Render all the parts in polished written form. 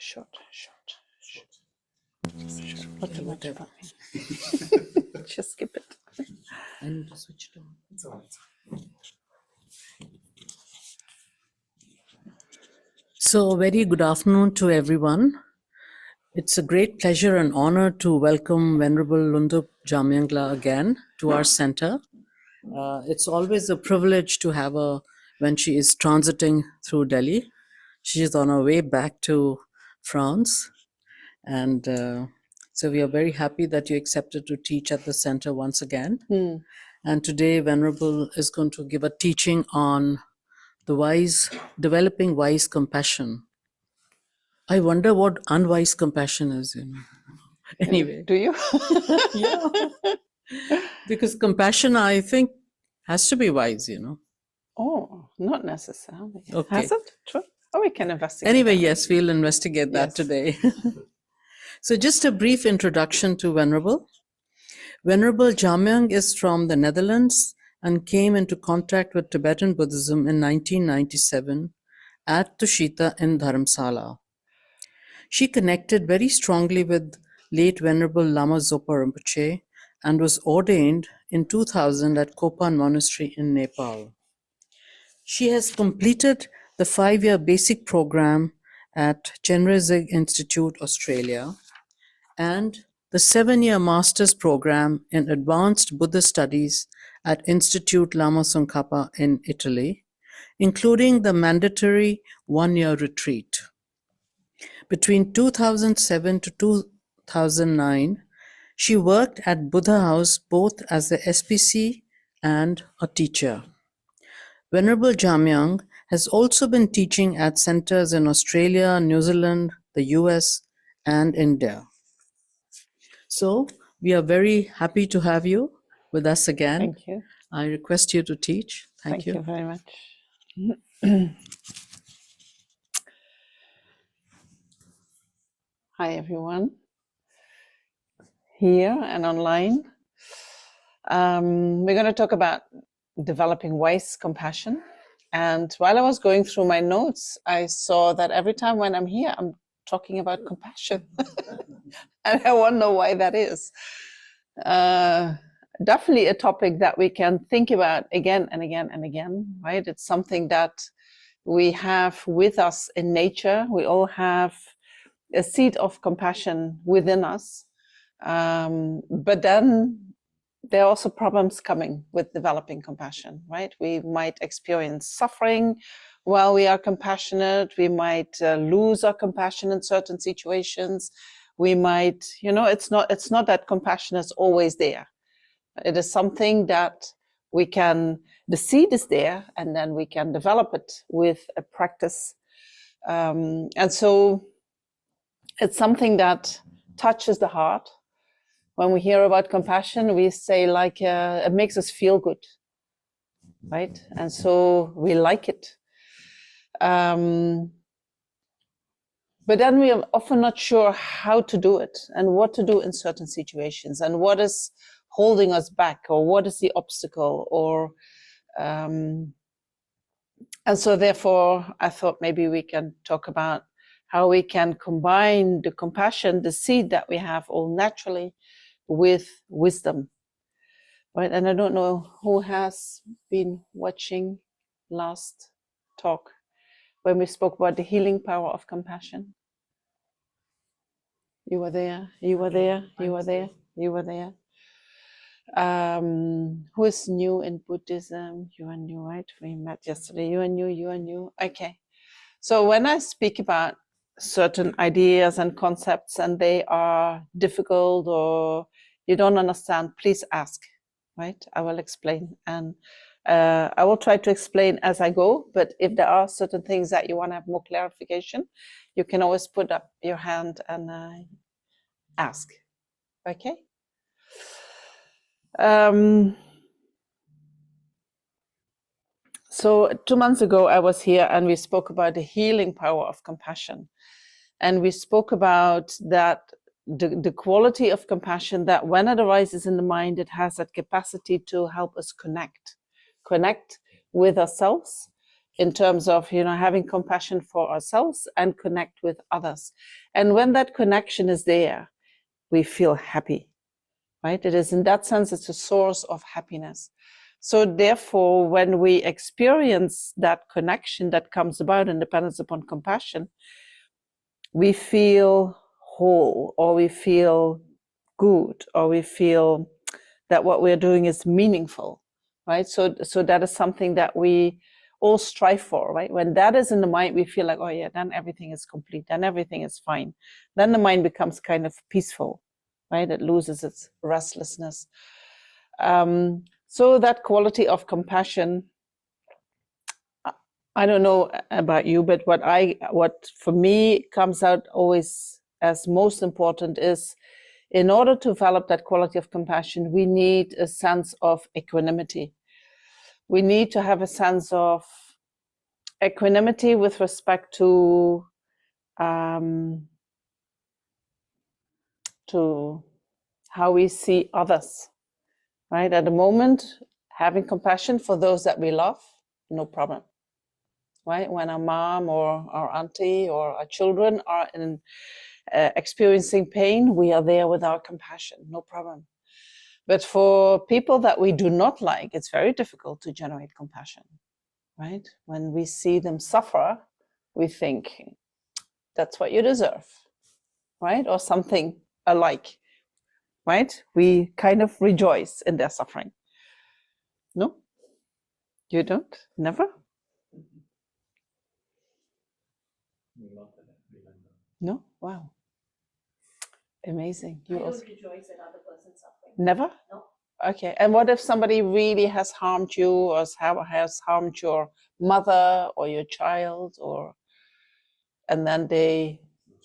short. Whatever. Just skip it. I need to switch it on. It's all right. So, a very good afternoon to everyone. It's a great pleasure and honor to welcome Venerable Lhundup Jamyang again to our center. It's always a privilege to have her when she is transiting through Delhi. She is on her way back to France. And so we are very happy that you accepted to teach at the center once again. And today, Venerable is going to give a teaching on developing wise compassion. I wonder what unwise compassion is, Anyway. Do you? Yeah. Because compassion, I think, has to be wise, Oh, not necessarily. Okay. Has it? True. Oh, we can investigate. Anyway, that. yes, we'll investigate that Yes. today. So just a brief introduction to Venerable. Venerable Jamyang is from the Netherlands and came into contact with Tibetan Buddhism in 1997 at Tushita in Dharamsala. She connected very strongly with late Venerable Lama Zopa Rinpoche and was ordained in 2000 at Kopan Monastery in Nepal. She has completed the 5-year basic program at Chandrakirti Institute, Australia, and the 7-year master's program in advanced Buddhist studies at Institute Lama Tsongkhapa in Italy, including the mandatory 1-year retreat. Between 2007 to 2009, she worked at Buddha House both as a SPC and a teacher. Venerable Jamyang has also been teaching at centers in Australia, New Zealand, the US, and India. So we are very happy to have you with us again. Thank you. I request you to teach. Thank you. Thank you very much. Hi, everyone. Here and online. We're going to talk about developing wise compassion. And while I was going through my notes, I saw that every time when I'm here, I'm talking about compassion. And I wonder why that is. Definitely a topic that we can think about again and again and again, right? It's something that we have with us in nature. We all have a seed of compassion within us. But then there are also problems coming with developing compassion, right? We might experience suffering while we are compassionate. We might lose our compassion in certain situations. We might, it's not that compassion is always there. It is something that the seed is there, and then we can develop it with a practice. And so it's something that touches the heart. When we hear about compassion, we say it makes us feel good, right? And so we like it. But then we are often not sure how to do it and what to do in certain situations and what is holding us back or what is the obstacle and so therefore I thought maybe we can talk about how we can combine the compassion, the seed that we have all naturally, with wisdom, right? And I don't know who has been watching last talk when we spoke about the healing power of compassion. You were there, you were there, you were there, you were there. Who is new in Buddhism? You are new, right? We met yesterday. You are new. Okay. So when I speak about certain ideas and concepts and they are difficult or you don't understand, please ask, right? I will explain, and I will try to explain as I go, but if there are certain things that you want to have more clarification, you can always put up your hand and ask, okay? So 2 months ago, I was here and we spoke about the healing power of compassion. And we spoke about that the quality of compassion, that when it arises in the mind, it has that capacity to help us connect with ourselves in terms of, you know, having compassion for ourselves and connect with others. And when that connection is there, we feel happy, right? It is, in that sense, it's a source of happiness. So therefore, when we experience that connection that comes about in dependence upon compassion, we feel whole, or we feel good, or we feel that what we're doing is meaningful, right? So that is something that we all strive for, right? When that is in the mind, we feel like, oh yeah, then everything is complete, then everything is fine. Then the mind becomes kind of peaceful, right? It loses its restlessness. So that quality of compassion, I don't know about you, but what for me comes out always as most important is, in order to develop that quality of compassion, we need a sense of equanimity. We need to have a sense of equanimity with respect to how we see others, right? At the moment, having compassion for those that we love, no problem, right? When our mom or our auntie or our children are experiencing pain, we are there with our compassion, no problem. But for people that we do not like, it's very difficult to generate compassion, right? When we see them suffer, we think, that's what you deserve, right? Or something alike, right? We kind of rejoice in their suffering. No? You don't? Never? No? Wow. Amazing. You I also don't rejoice in other person's suffering. never? No. Okay. And what if somebody really has harmed you, or has harmed your mother or your child, or and then they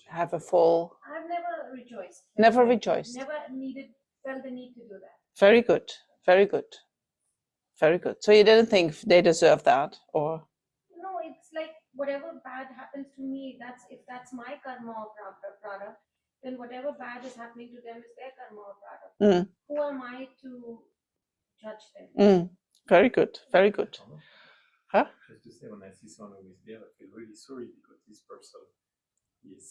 have a fall? I've never rejoiced. Never rejoiced. Never felt the need to do that. Very good. Very good. Very good. So you didn't think they deserve that, or? No, it's like whatever bad happens to me, if that's my karma or prada, then whatever bad is happening to them is their karma or prada. Who am I to judge them? Very good. Very good. Huh? Just to say, when I see someone who is there, I feel really sorry because this person is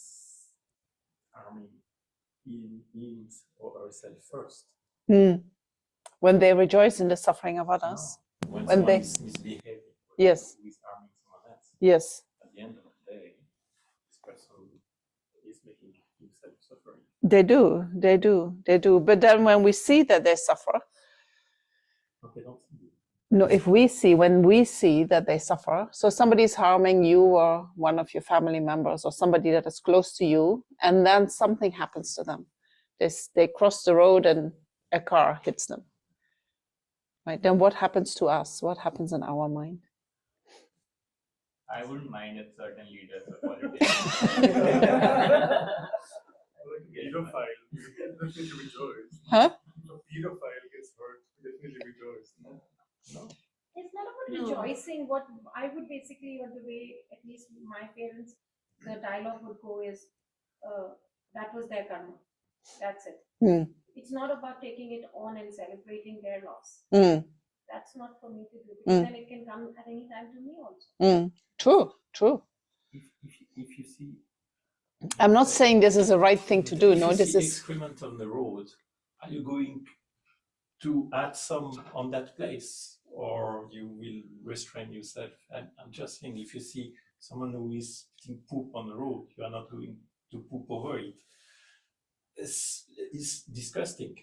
harming him or herself first. When they rejoice in the suffering of others. No. When When someone they is misbehaving, yes, who is harming someone else, yes, at the end of the day, this person is making himself suffering. they do, they do, they do. But then when we see that they suffer, Okay, don't see it. no, when we see that they suffer, so somebody is harming you or one of your family members or somebody that is close to you, and then something happens to them. They cross the road and a car hits them. Right? Then what happens to us? What happens in our mind? I wouldn't mind if certain leaders or politicians. Like a pedophile, definitely rejoice. Huh? If a pedophile gets hurt, definitely rejoice. No? It's not about rejoicing. What I would basically, or the way at least my parents, the dialogue would go is, that was their karma. That's it. It's not about taking it on and celebrating their loss. That's not for me to do, because then it can come at any time to me also. True. If you see, I'm not saying this is the right thing to do. No, this is excrement on the road. Are you going to add some on that place, or you will restrain yourself? And I'm just saying, if you see someone who is putting poop on the road, you are not going to poop over it. It's disgusting.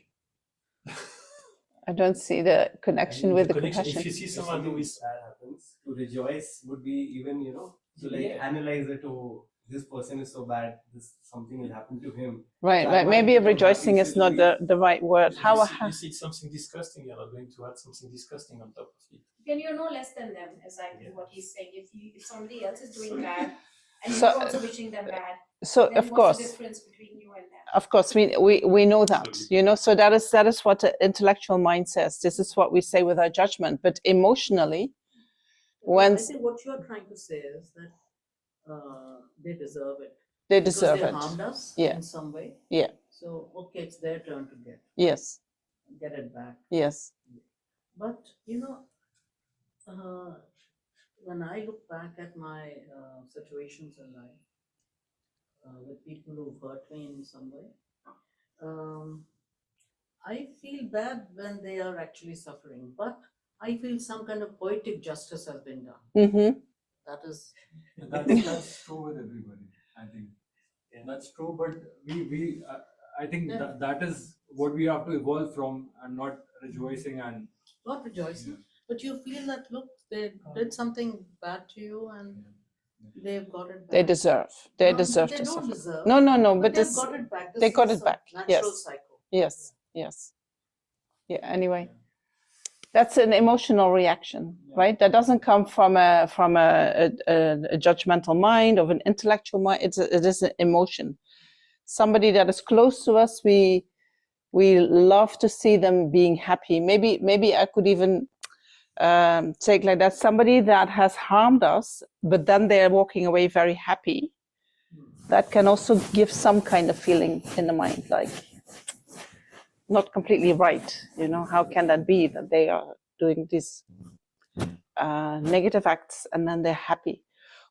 I don't see the connection with the connection. compassion. If you see someone who is that happens, to rejoice would be even, to analyze it. Oh, this person is so bad. Something will happen to him. Right. Maybe rejoicing is not the right word. You see something disgusting, you're not going to add something disgusting on top of it. Then you're no less than them, as what he's saying. If somebody else is doing bad and So- you're also wishing them bad, So then of what's course, the difference between you and them? of course, we know that, so that is what the intellectual mind says. This is what we say with our judgment. But emotionally, I think what you're trying to say is that they deserve it. they Because deserve they it. harmed us Yeah. in some way. Yeah. So, okay, it's their turn to get Yes. it back. Yes. But, When I look back at my situations in life with people who've hurt me in some way, I feel bad when they are actually suffering, but I feel some kind of poetic justice has been done. Mm-hmm. That is, That's true with everybody. I think that's true. But I think Yeah. that is what we have to evolve from, and not rejoicing and not rejoicing, Yeah. but you feel that, look, they did something bad to you and they've got it back. They deserve. They No, deserve they to don't suffer. deserve. No, But but they've this, got it back. This they got is it a back. Natural Yes. cycle. Yes. Yes. Yeah. Anyway, that's an emotional reaction, right? That doesn't come from a judgmental mind or an intellectual mind. It is an emotion. Somebody that is close to us, we love to see them being happy. Maybe I could even say it like that. Somebody that has harmed us, but then they're walking away very happy. That can also give some kind of feeling in the mind, like not completely right. You know, how can that be that they are doing these negative acts and then they're happy?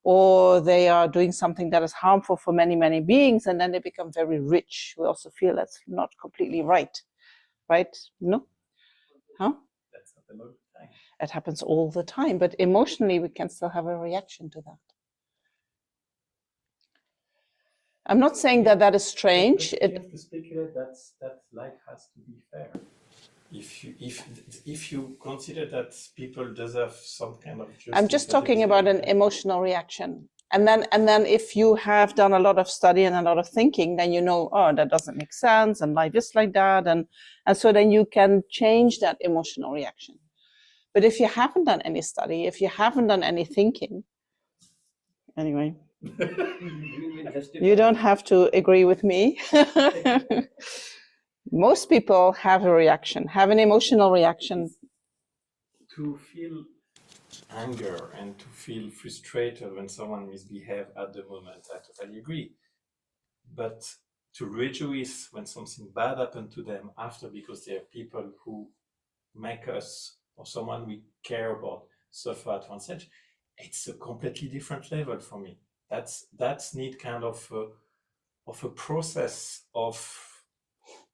Or they are doing something that is harmful for many, many beings and then they become very rich. We also feel that's not completely right. Right? No? Huh? That's not a lot of time. It happens all the time, but emotionally we can still have a reaction to that. I'm not saying that that is strange. But you have to speculate that life has to be fair. If you consider that people deserve some kind of justice, I'm just talking about an emotional reaction. And then if you have done a lot of study and a lot of thinking, then you know, oh, that doesn't make sense and life is like that. And so then you can change that emotional reaction. But if you haven't done any study, if you haven't done any thinking, anyway, you don't have to agree with me. Most people have a reaction, have an emotional reaction. To feel anger and to feel frustrated when someone misbehaves at the moment, I totally agree. But to rejoice when something bad happened to them after, because they are people who make us or someone we care about suffer at one stage, it's a completely different level for me. That's need kind of a process of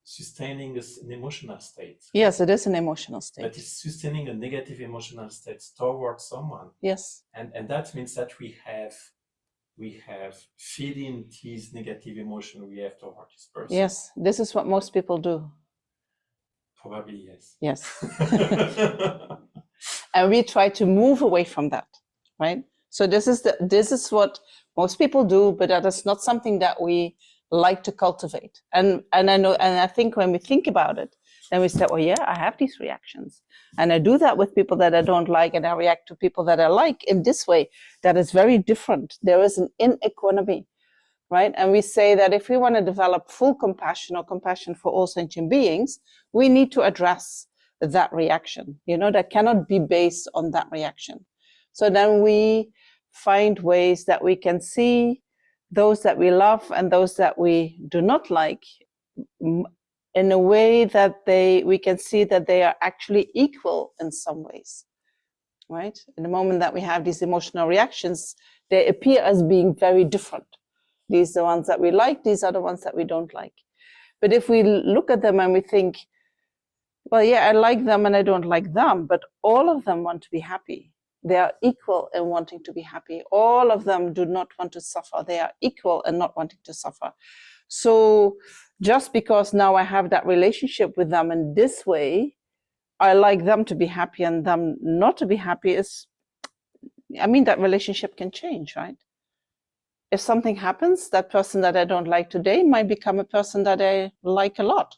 sustaining an emotional state. Yes, it is an emotional state. But it's sustaining a negative emotional state towards someone. Yes. And that means that we have feeding this negative emotion we have towards this person. Yes, this is what most people do. Probably yes. Yes. And we try to move away from that, right? So this is what most people do, but that is not something that we like to cultivate. And I know, and I think when we think about it, then we say, oh yeah, I have these reactions. And I do that with people that I don't like, and I react to people that I like in this way. That is very different. There is an inequality, right? And we say that if we want to develop full compassion or compassion for all sentient beings, we need to address that reaction. You know, that cannot be based on that reaction. So then we find ways that we can see those that we love and those that we do not like in a way that we can see that they are actually equal in some ways, right? In the moment that we have these emotional reactions, they appear as being very different. These are the ones that we like, these are the ones that we don't like. But if we look at them and we think, well, yeah, I like them and I don't like them, but all of them want to be happy. They are equal in wanting to be happy. All of them do not want to suffer. They are equal in not wanting to suffer. So just because now I have that relationship with them in this way, I like them to be happy and them not to be happy that relationship can change, right? If something happens, that person that I don't like today might become a person that I like a lot,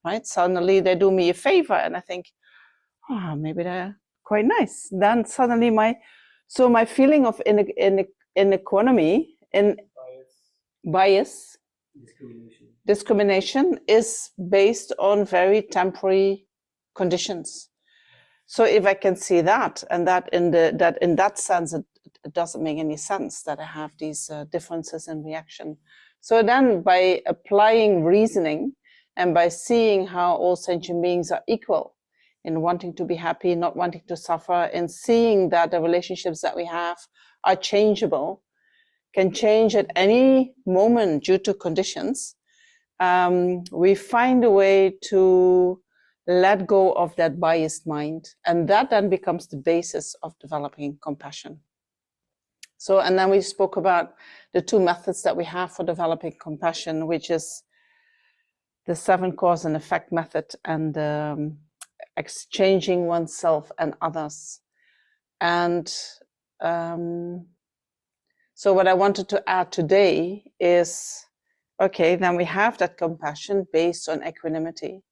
right? Suddenly they do me a favor and I think, oh, maybe they're quite nice. Then suddenly my feeling of inequality, bias, discrimination is based on very temporary conditions. So if I can see that, and that in that sense, it doesn't make any sense that I have these differences in reaction. So then by applying reasoning and by seeing how all sentient beings are equal in wanting to be happy, not wanting to suffer, in seeing that the relationships that we have are changeable, can change at any moment due to conditions, we find a way to let go of that biased mind. And that then becomes the basis of developing compassion. So, and then we spoke about the two methods that we have for developing compassion, which is the 7 cause and effect method and exchanging oneself and others. And so what I wanted to add today is, okay, then we have that compassion based on equanimity.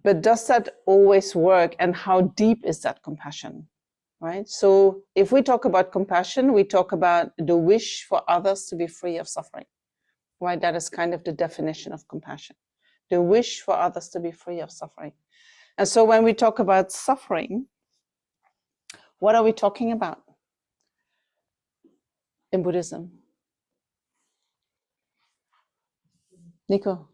But does that always work? And how deep is that compassion? Right? So if we talk about compassion, we talk about the wish for others to be free of suffering. Right? That is kind of the definition of compassion. The wish for others to be free of suffering. And so when we talk about suffering, what are we talking about in Buddhism? Nico?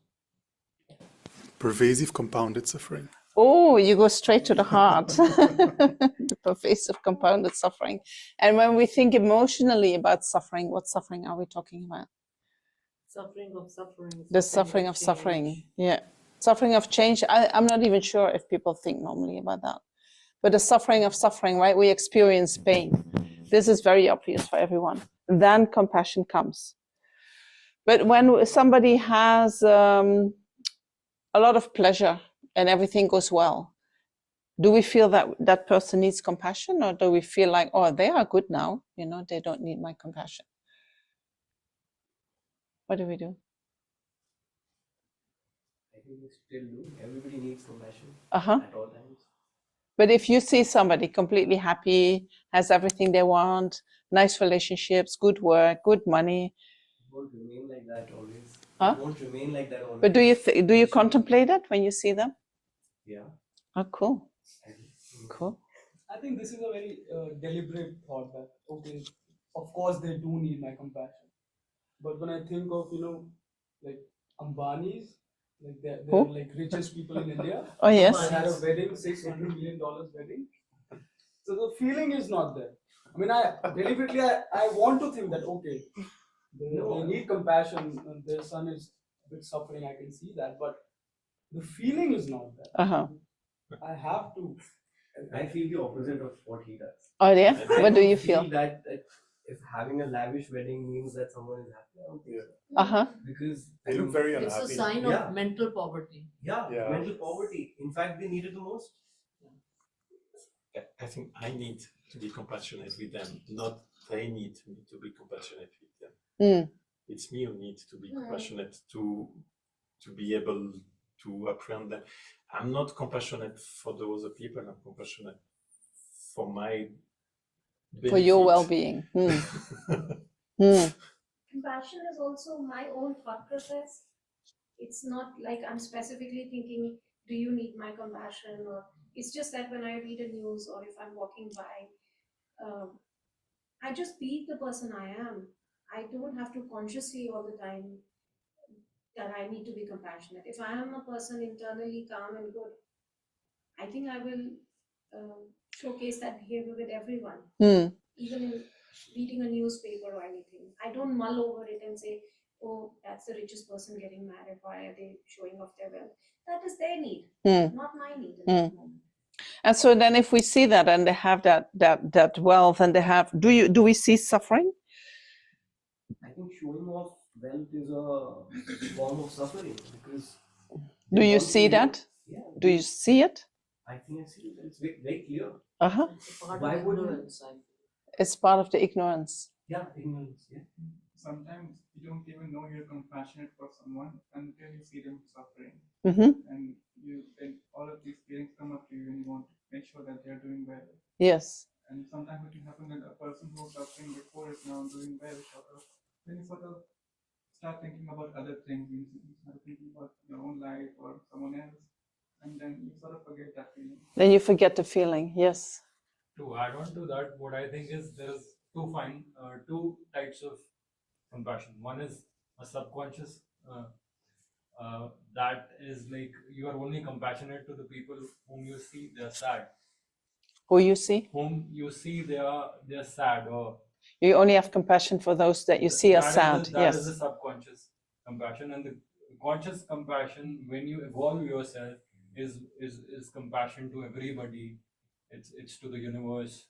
Pervasive compounded suffering. Oh, you go straight to the heart. The pervasive compounded suffering. And when we think emotionally about suffering, what suffering are we talking about? Suffering of suffering. The suffering of suffering. Yeah. Suffering of change. I'm not even sure if people think normally about that. But the suffering of suffering, right? We experience pain. This is very obvious for everyone. Then compassion comes. But when somebody has a lot of pleasure and everything goes well, do we feel that that person needs compassion, or do we feel like, oh, they are good now, you know, they don't need my compassion? What do we do? I think we still do. Everybody needs compassion Uh-huh. at all times. But if you see somebody completely happy, has everything they want, nice relationships, good work, good money, It won't remain like that always. Huh? It won't remain like that always. but do you contemplate it when you see them? Yeah. Oh, cool. I do. Cool. I think this is a very deliberate thought that, okay, of course they do need my compassion. But when I think of, like Ambani's, like they're Who? like richest people in India. Oh, yes. They had a wedding, $600 million wedding. So the feeling is not there. I mean, I deliberately, I want to think that, okay, they need compassion, and their son is a bit suffering, I can see that, but the feeling is not there. Uh-huh. I have to. I feel the opposite of what he does. Oh, yeah? I What do don't you feel? that if having a lavish wedding means that someone is happy, I don't think so. Uh-huh. Because They look very It's unhappy. a sign Yeah. of mental poverty. yeah, Yeah. mental poverty. In fact, they need it the most. I think I need to be compassionate with them, not they need me to be compassionate with them. Mm. It's me who needs to be compassionate to be able to apprehend them. I'm not compassionate for the other people, I'm compassionate for my For your benefit. well-being. Mm. Compassion is also my own thought process. It's not like I'm specifically thinking, do you need my compassion? Or it's just that when I read a news or if I'm walking by, I just be the person I am. I don't have to consciously all the time that I need to be compassionate. If I am a person internally calm and good, I think I will showcase that behavior with everyone. Mm. Even in reading a newspaper or anything. I don't mull over it and say, oh, that's the richest person getting married. Why are they showing off their wealth? That is their need, not my need in that moment. And so then if we see that and they have that wealth and they have, do we see suffering? I think showing off wealth is a form of suffering because. Do you see that? Yeah. Do you see it? I think I see it. It's very clear. Uh-huh. It's a part Why of would ignorance, I feel. It's part of the ignorance. Yeah, ignorance. Yeah. Sometimes you don't even know you're compassionate for someone until you see them suffering. Mm-hmm. And then all of these feelings come up to you and you want to make sure that they're doing well. Yes. And sometimes it can happen that a person who was suffering before is now doing well, then you sort of start thinking about other things, you start thinking about your own life or someone else, and then you sort of forget that feeling. Then you forget the feeling, yes. To add on to that, what I think is there is two types of compassion. One is a subconscious that is like you are only compassionate to the people whom you see they're sad. Who you see? Whom you see they're sad, or You only have compassion for those that you see as sad. that is the Yes. subconscious compassion, and the conscious compassion, when you evolve yourself, is compassion to everybody. It's to the universe,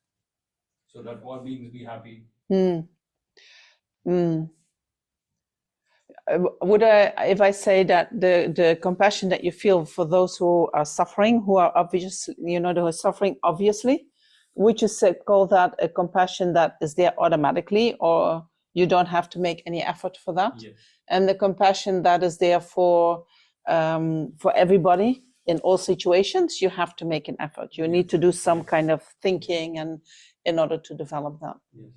so that all beings be happy. Mm. Mm. Would I, if I say that the compassion that you feel for those who are suffering, who are obviously, who are suffering obviously, would you say, call that a compassion that is there automatically, or you don't have to make any effort for that? Yes. And the compassion that is there for everybody in all situations, you have to make an effort. You need to do some kind of thinking and in order to develop that. Yes.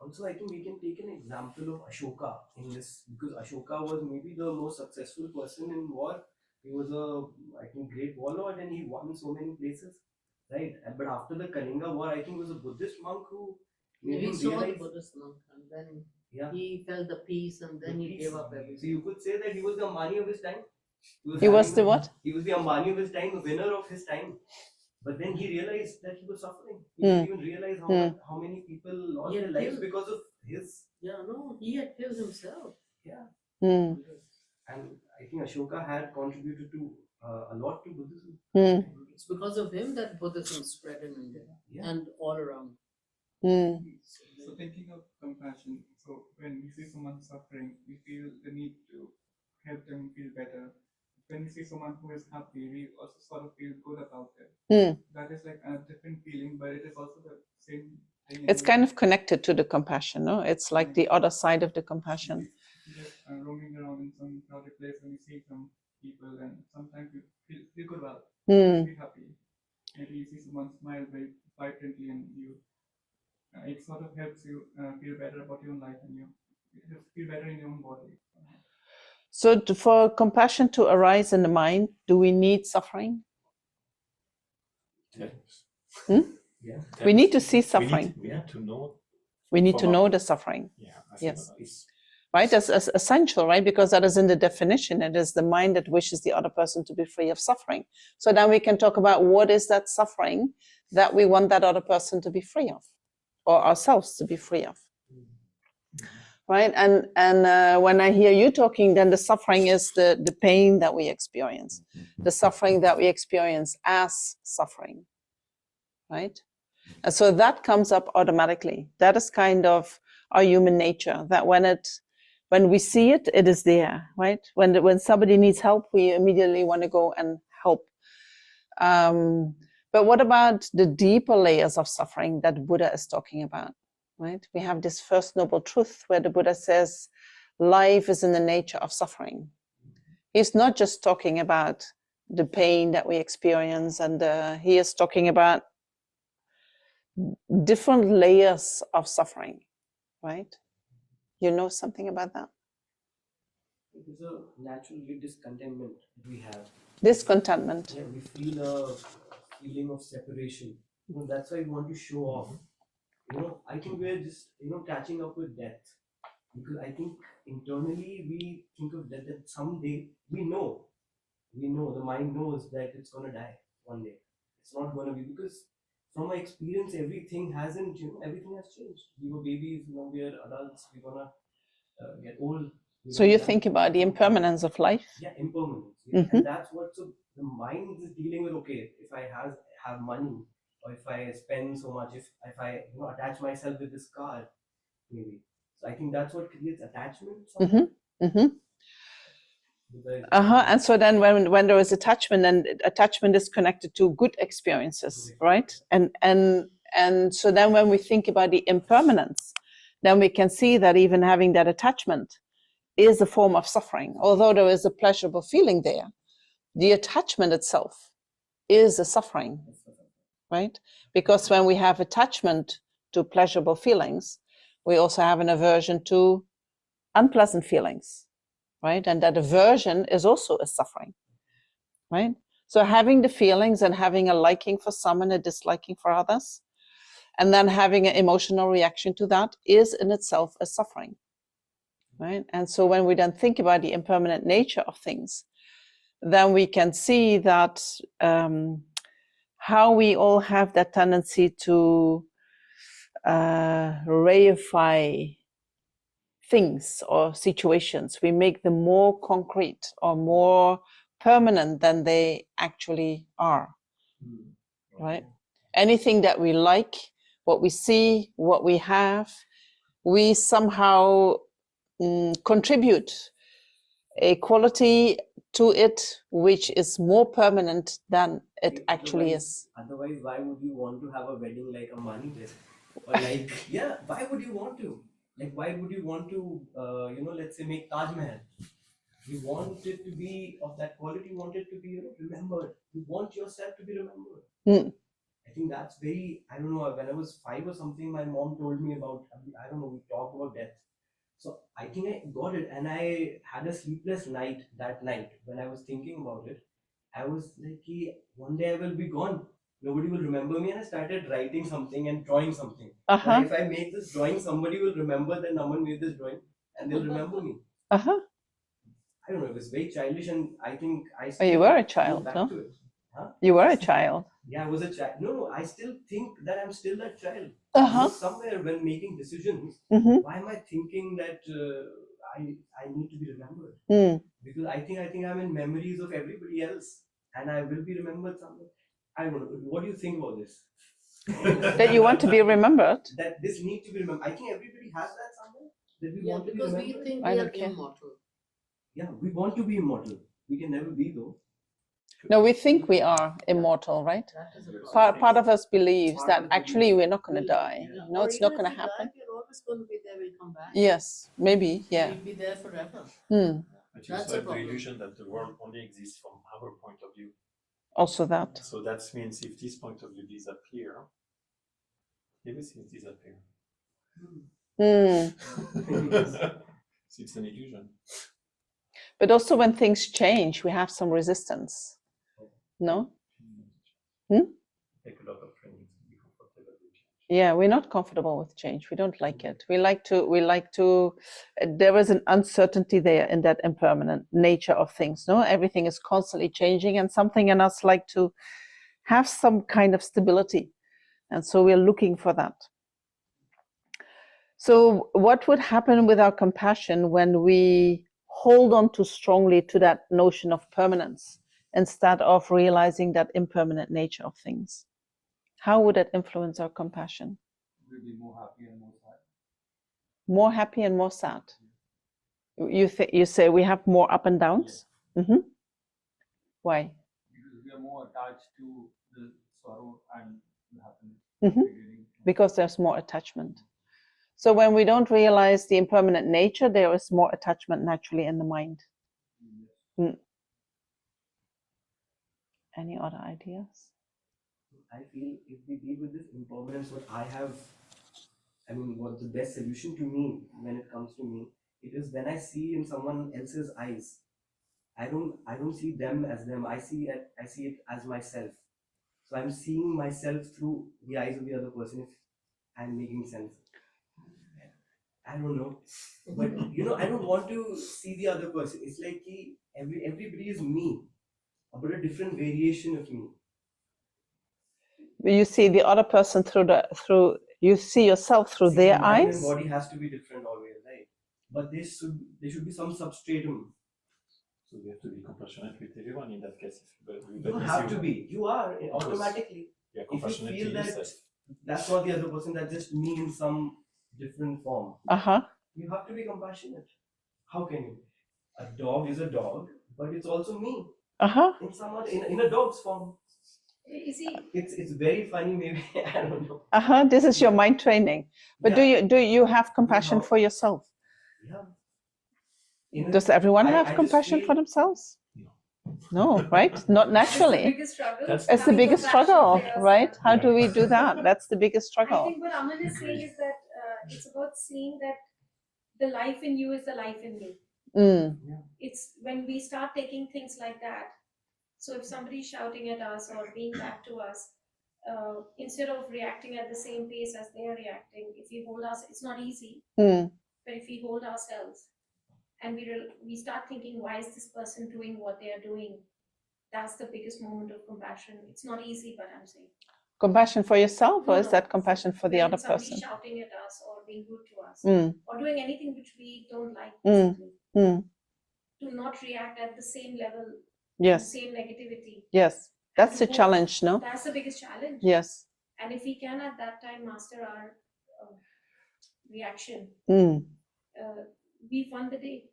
Also, I think we can take an example of Ashoka in this, because Ashoka was maybe the most successful person in war. He was I think, great warlord, and he won so many places, right? But after the Kalinga War, I think it was a Buddhist monk who made him He saw the realize. Buddhist monk, and then Yeah. he felt the peace, and then The he peace. gave up So everything. you could say that he was the Ambani of his time. He was the what? He was the Ambani of his time, the winner of his time. But then he realized that he was suffering. He Mm. didn't even realize how many people lost Yeah, their lives killed. because of his. Yeah, no, he had killed himself. Yeah. Mm. And I think Ashoka had contributed to a lot to Buddhism. Mm. It's because of him that Buddhism spread in India and all around. Mm. So thinking of compassion, so when we see someone suffering, we feel the need to help them feel better. When we see someone who is happy, we also sort of feel good about it. Mm. That is like a different feeling, but it is also the same thing. It's kind of connected to the compassion, no? It's like the other side of the compassion. Just roaming around in some crowded place when you see some people, and sometimes you feel good about it. Mm. You feel happy. Maybe you see someone smile very vibrantly, and you it sort of helps you feel better about your own life, and you feel better in your own body. So for compassion to arise in the mind, do we need suffering? Yes. Hmm? Yeah. We need to see suffering. We need to know. We need to know the suffering. Yeah. I think Yes. that's- Right? That's essential, right? Because that is in the definition. It is the mind that wishes the other person to be free of suffering. So then we can talk about what is that suffering that we want that other person to be free of, or ourselves to be free of. Right? And when I hear you talking, then the suffering is the pain that we experience, the suffering that we experience as suffering. Right? And so that comes up automatically. That is kind of our human nature, that when we see it, it is there, right? When somebody needs help, we immediately want to go and help. But what about the deeper layers of suffering that Buddha is talking about, right? We have this first noble truth where the Buddha says, life is in the nature of suffering. He's not just talking about the pain that we experience, and he is talking about different layers of suffering, right? You know something about that? There's a natural discontentment that we have. Discontentment. Yeah, we feel a feeling of separation. That's why we want to show off. I think we're just catching up with death, because I think internally we think of death that someday we know the mind knows that it's gonna die one day. It's not gonna be, because from my experience, everything has changed. We were babies, now we are adults. We're gonna get old. So you think about the impermanence of life? Yeah, impermanence. Yeah. And that's what, so the mind is dealing with, okay, if I have money, or if I spend so much, if I attach myself with this car, maybe. So I think that's what creates attachment. And so then when there is attachment, then attachment is connected to good experiences, right? And so then when we think about the impermanence, then we can see that even having that attachment is a form of suffering. Although there is a pleasurable feeling there, the attachment itself is a suffering, right? Because when we have attachment to pleasurable feelings, we also have an aversion to unpleasant feelings, right? And that aversion is also a suffering, right? So having the feelings and having a liking for some and a disliking for others, and then having an emotional reaction to that is in itself a suffering, right? And so when we then think about the impermanent nature of things, then we can see that how we all have that tendency to reify things or situations. We make them more concrete or more permanent than they actually are, right? Anything that we like, what we see, what we have, we somehow contribute a quality to it which is more permanent than it actually is. Otherwise, why would you want to have a wedding like a money test? Or like, yeah, why would you want to? Like, why would you want to, let's say make Taj Mahal? You want it to be of that quality, you want it to be, remembered. You want yourself to be remembered. I think that's very, I don't know, when I was 5 or something, my mom told me about, I don't know, we talked about death. So I think I got it, and I had a sleepless night that night when I was thinking about it. I was like, one day I will be gone. Nobody will remember me, and I started writing something and drawing something. Like if I make this drawing, somebody will remember that Naman made this drawing, and they'll remember me. I don't know, it was very childish, and I think I still you were a child, back no? to it. Huh? You were a child. Yeah, I was a child. No, I still think that I'm still that child. Somewhere when making decisions, why am I thinking that I need to be remembered? Because I think I'm in memories of everybody else, and I will be remembered somewhere. I don't know. What do you think about this? That you want to be remembered? That this need to be remembered. I think everybody has that somewhere. That we want to be because we remembered. think I we don't are care. immortal. Yeah, we want to be immortal. We can never be though. No, we think we are immortal, right? That is a Part of us believes that actually we're not going to die. No, it's not going to happen. We're always going to be there. We'll come back. Yes, maybe, yeah. We'll be there forever. But you That's also a have the problem. illusion that the world only exists from our point of view. Also that. So that means if this point of view disappear, everything disappear. It's an illusion. But also when things change, we have some resistance. No? Take a lot of training to be comfortable with change. Yeah, we're not comfortable with change. We don't like it. We like to, there is an uncertainty there in that impermanent nature of things. No, everything is constantly changing, and something in us like to have some kind of stability. And so we're looking for that. So what would happen with our compassion when we hold on too strongly to that notion of permanence instead of realizing that impermanent nature of things? How would that influence our compassion? We'll be more happy and more sad. More happy and more sad. You say we have more up and downs? Yes. Why? Because we are more attached to the sorrow and the happiness. Because there's more attachment. So when we don't realize the impermanent nature, there is more attachment naturally in the mind. Any other ideas? I feel if we deal with this impermanence, what's the best solution to me when it comes to me, it is when I see in someone else's eyes, I don't see them as them. I see it as myself. So I'm seeing myself through the eyes of the other person, if I'm making sense. I don't know. But I don't want to see the other person. It's like everybody is me, but a different variation of me. You see the other person through you see yourself through their eyes. The body has to be different always, right? But there should be some substratum. So we have to be compassionate with everyone in that case. You don't have to be. You are automatically. Yeah, if you feel to that yourself. That's not the other person, that's just me in some different form. You have to be compassionate. How can you? A dog is a dog, but it's also me. In some other, in a dog's form. You see, it's very funny, maybe. I don't know. This is your mind training. But do you have compassion for yourself? Yeah. Does everyone have compassion for themselves? No, right? Not naturally. It's the biggest struggle, right? How do we do that? That's the biggest struggle. I think what Aman is saying is that it's about seeing that the life in you is the life in me. It's when we start taking things like that. So if somebody's shouting at us or being back to us, instead of reacting at the same pace as they're reacting, if we hold us, it's not easy. But if we hold ourselves and we start thinking, why is this person doing what they are doing? That's the biggest moment of compassion. It's not easy, but I'm saying. Compassion for yourself, or No, is no. that compassion for the When other somebody's person? shouting at us or being rude to us Mm, or doing anything which we don't like, Mm. basically, mm, to not react at the same level, the yes, same negativity. yes. That's to the move- challenge, no? That's the biggest challenge. Yes. And if we can at that time master our reaction, Mm. we've won the day.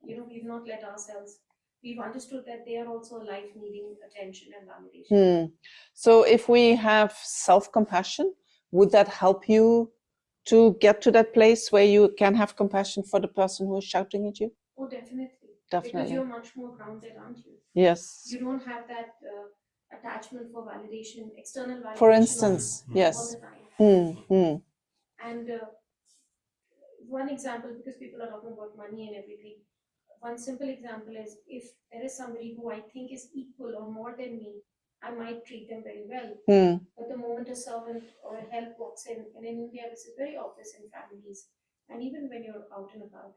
You know, we've not let ourselves. We've understood that they are also alive, needing attention and validation. Mm. So if we have self-compassion, would that help you to get to that place where you can have compassion for the person who is shouting at you? Oh, definitely. Definitely. Because you're much more grounded, aren't you? Yes. You don't have that attachment for validation, external validation. For instance, all yes. the time. Mm. And one example, because people are talking about money and everything, one simple example is if there is somebody who I think is equal or more than me, I might treat them very well. Mm. But the moment a servant or a help walks in, and in India this is very obvious in families, and even when you're out and about,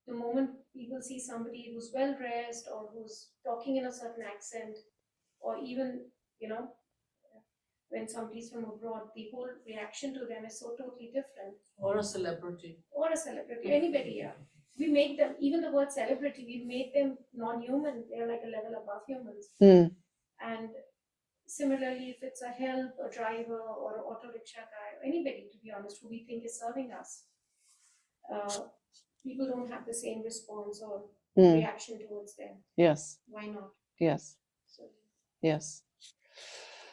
the moment people see somebody who's well dressed or who's talking in a certain accent, or even, you know, when somebody's from abroad, the whole reaction to them is so totally different. Or a celebrity. Or a celebrity, anybody, yeah. We make them, even the word celebrity, we make them non-human. They're like a level above humans. Mm. And similarly, if it's a help, a driver, or an auto rickshaw guy, or anybody, to be honest, who we think is serving us, people don't have the same response or reaction towards them. Yes. Why not? Yes. So, Yes.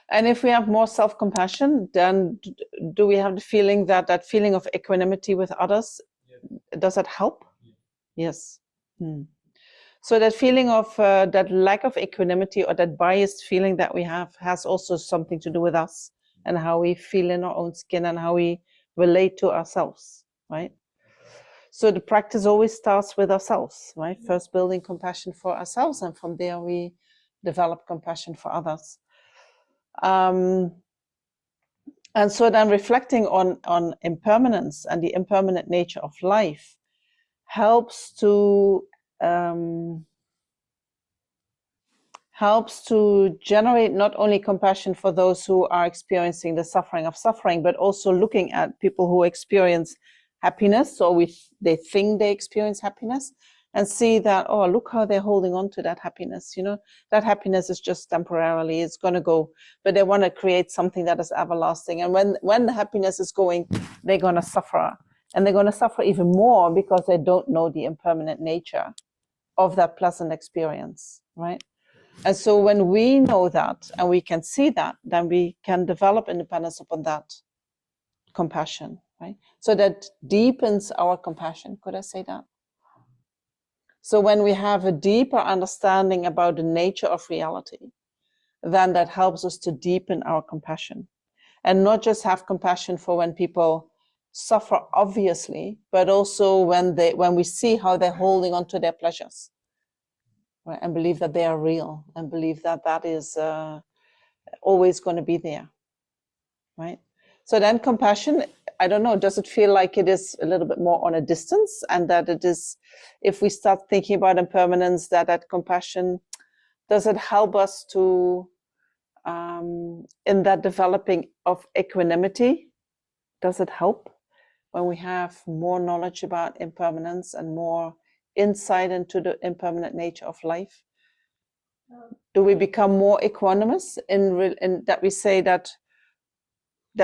And if we have more self-compassion, then do we have the feeling that that feeling of equanimity with others, does that help? Yes. So that feeling of that lack of equanimity or that biased feeling that we have has also something to do with us and how we feel in our own skin and how we relate to ourselves, right? So the practice always starts with ourselves, right? First building compassion for ourselves, and from there we develop compassion for others. And so then reflecting on impermanence and the impermanent nature of life helps to generate not only compassion for those who are experiencing the suffering of suffering, but also looking at people who experience happiness, or they think they experience happiness, and see that, oh, look how they're holding on to that happiness. You know, that happiness is just temporarily, it's going to go, but they want to create something that is everlasting. And when the happiness is going, they're going to suffer. And they're going to suffer even more because they don't know the impermanent nature of that pleasant experience, right? And so when we know that and we can see that, then we can develop independence upon that compassion, right? So that deepens our compassion. Could I say that? So when we have a deeper understanding about the nature of reality, then that helps us to deepen our compassion. And not just have compassion for when people suffer, obviously, but also when we see how they're holding on to their pleasures, right? And believe that they are real, and believe that that is always going to be there, right? So then compassion, I don't know, does it feel like it is a little bit more on a distance, and that it is, if we start thinking about impermanence, that compassion, does it help us to, in that developing of equanimity, does it help when we have more knowledge about impermanence and more insight into the impermanent nature of life? Do we become more equanimous in that we say that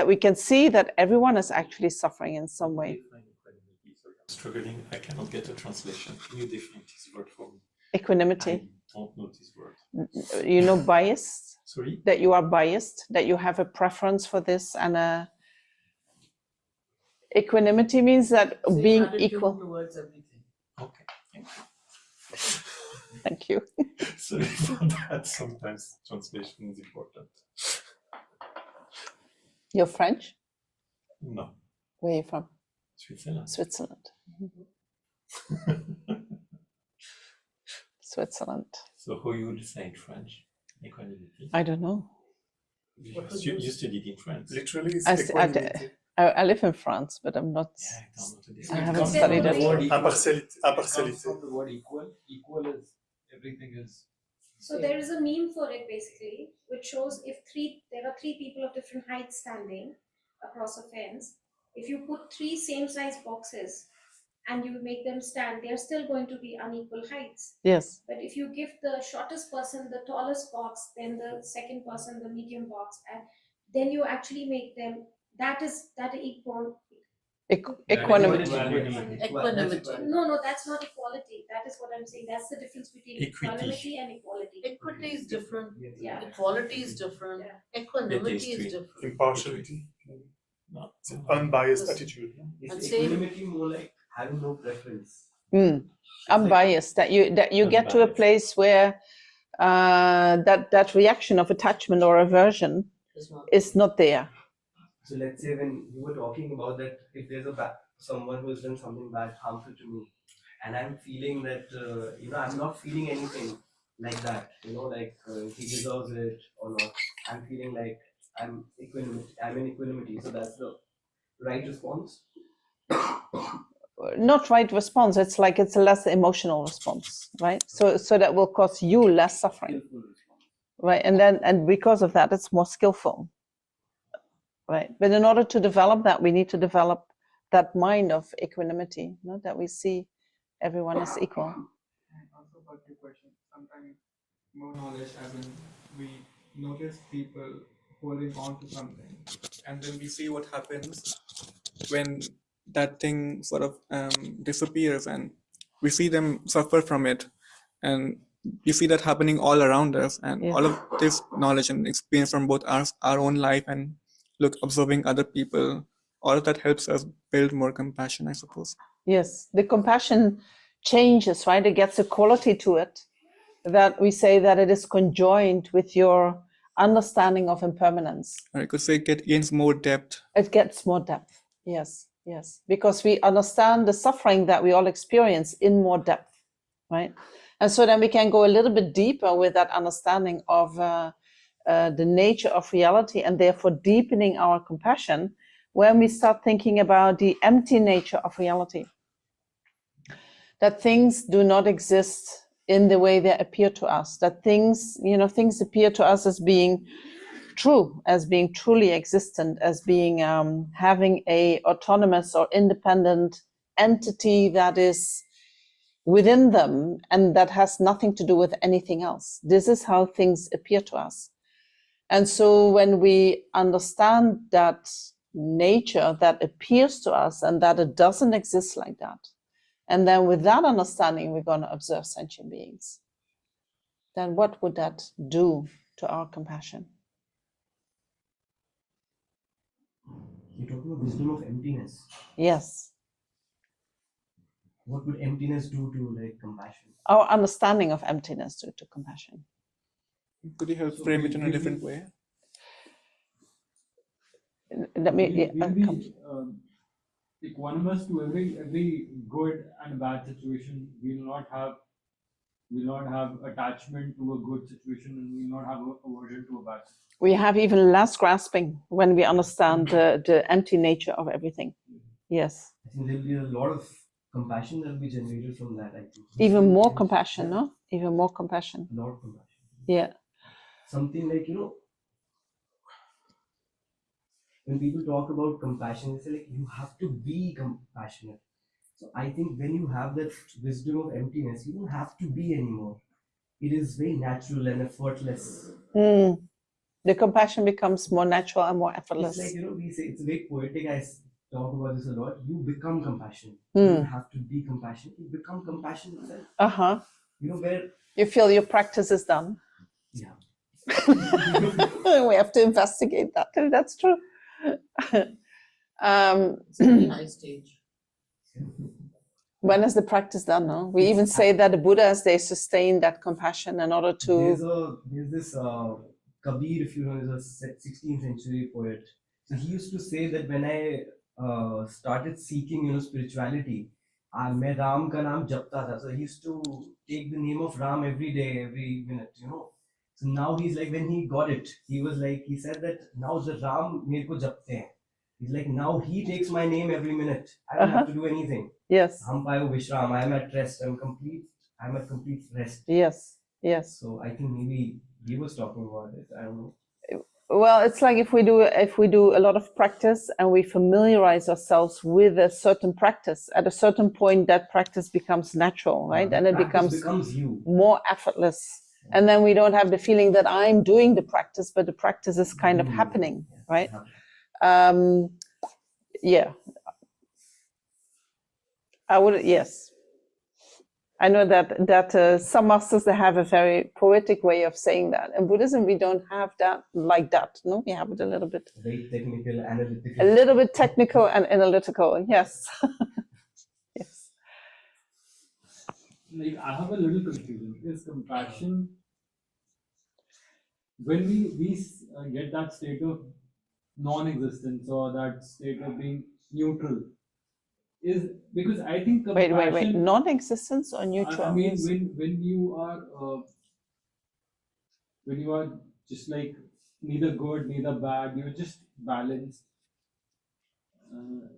we can see that everyone is actually suffering in some way? Struggling, I cannot get a translation. Can you define this word for me? Equanimity. I don't know this word. You know, biased. Sorry? That you are biased, that you have a preference for this, and equanimity means that being equal towards everything. Okay, thank you. Thank you. Sorry for that. Sometimes translation is important. You're French? No, Where are you from? Switzerland. Switzerland. Switzerland. So how you would say in French? Equanimity. I don't know. You studied in France. Literally, it's I st- I d- equanimity. I live in France, but I'm not. I haven't studied it. Impartiality. From the word equal. Equal is everything is. So there is a meme for it basically, which shows if there are three people of different heights standing across a fence. If you put three same size boxes and you make them stand, they are still going to be unequal heights. Yes. But if you give the shortest person the tallest box, then the second person the medium box, and then you actually make them that equal. Equanimity. No, that's not equality. That is what I'm saying. That's the difference between equanimity and equality. Equity is different. Yeah. Equality is different. Yeah. Equanimity is different. Impartiality. It's an unbiased attitude. It's equanimity more like having no preference. Unbiased. That you get to a place where that reaction of attachment or aversion is not there. So let's say when you were talking about that, if there's someone who has done something bad, harmful to me, and I'm feeling that I'm not feeling anything like that, like he deserves it or not. I'm feeling like I'm in equanimity. So that's the right response. Not right response. It's like it's a less emotional response, right? So that will cause you less suffering, right? And because of that, it's more skillful. Right, but in order to develop that, we need to develop that mind of equanimity, that we see everyone as equal. And also about your question, sometimes more knowledge, as in we notice people holding on to something, and then we see what happens when that thing sort of disappears, and we see them suffer from it, and we see that happening all around us, and all of this knowledge and experience from both our own life and observing other people, all of that helps us build more compassion, I suppose. Yes, the compassion changes, right? It gets a quality to it that we say that it is conjoined with your understanding of impermanence. I could say it gains more depth. It gets more depth, yes, because we understand the suffering that we all experience in more depth, right? And so then we can go a little bit deeper with that understanding of the nature of reality, and therefore deepening our compassion when we start thinking about the empty nature of reality. That things do not exist in the way they appear to us. That things appear to us as being true, as being truly existent, as being having a autonomous or independent entity that is within them and that has nothing to do with anything else. This is how things appear to us. And so when we understand that nature that appears to us and that it doesn't exist like that, and then with that understanding, we're going to observe sentient beings, then what would that do to our compassion? You're talking about wisdom of emptiness. Yes. What would emptiness do to compassion? Our understanding of emptiness due to compassion. Could you help frame it in a different way? Let me. Equanimous to every good and bad situation. We'll not have attachment to a good situation, and we'll not have aversion to a bad situation. We have even less grasping when we understand the empty nature of everything. Yes. I think there'll be a lot of compassion that will be generated from that, I think. Even more compassion, no? Even more compassion. A lot of compassion. Yeah. Something like, when people talk about compassion, they say you have to be compassionate. So I think when you have that wisdom of emptiness, you don't have to be anymore. It is very natural and effortless. The compassion becomes more natural and more effortless. It's like, we say, it's very poetic. I talk about this a lot. You become compassionate. You don't have to be compassionate. You become compassionate itself. Where you feel your practice is done. Yeah. We have to investigate that. That's true. It's a very high stage. When is the practice done? No, we even say that the Buddhas, they sustain that compassion in order to. There's this Kabir, if you know, is a 16th century poet. So he used to say that when I started seeking, spirituality, मैं राम का नाम जपता था. So he used to take the name of Ram every day, every minute, So now he's like, when he got it, he was like, he said that now the Ram मेरे को जपते हैं. He's like, now he takes my name every minute. I don't have to do anything. Yes. Hampayo Vishram, I am at rest. I'm at complete rest. Yes. Yes. So I think maybe he was talking about it. I don't know. Well, it's like if we do a lot of practice and we familiarize ourselves with a certain practice, at a certain point that practice becomes natural, right? And it becomes you. more effortless. And then we don't have the feeling that I'm doing the practice, but the practice is kind of happening, right? Yeah. I would, yes. I know that some masters, they have a very poetic way of saying that. In Buddhism, we don't have that like that. No, we have it a little bit. Very technical, analytical. A little bit technical and analytical. Yes. Yes. Like, I have a little confusion. Is compassion, when we get that state of non-existence or that state of being neutral, is because I think compassion. Wait. Non-existence or neutral? I mean, when you are just like neither good, neither bad, you're just balanced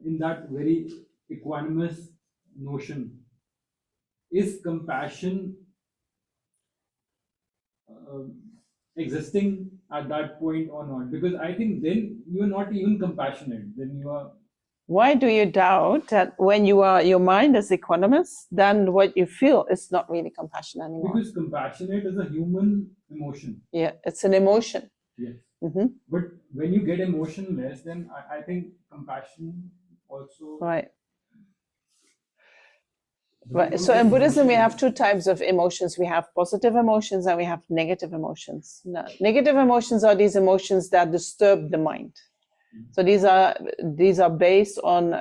in that very equanimous notion. Is compassion existing at that point or not? Because I think then you're not even compassionate. Then you are. Why do you doubt that when your mind is equanimous, then what you feel is not really compassion anymore? Because compassionate is a human emotion. Yeah, it's an emotion. Yes. Mm-hmm. But when you get emotionless, then I think compassion also. Right. Right. So in Buddhism, we have two types of emotions. We have positive emotions and we have negative emotions. Now, negative emotions are these emotions that disturb the mind. So these are based on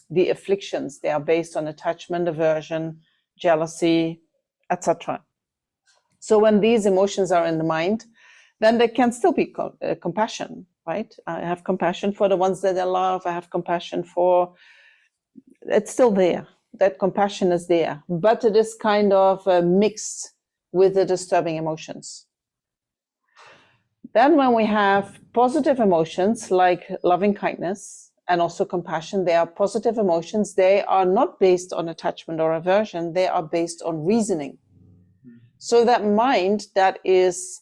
the afflictions. They are based on attachment, aversion, jealousy, etc. So when these emotions are in the mind, then there can still be compassion, right? I have compassion for the ones that I love. I have compassion for. It's still there. That compassion is there, but it is kind of mixed with the disturbing emotions. Then when we have positive emotions like loving kindness and also compassion, they are positive emotions. They are not based on attachment or aversion. They are based on reasoning. So that mind that is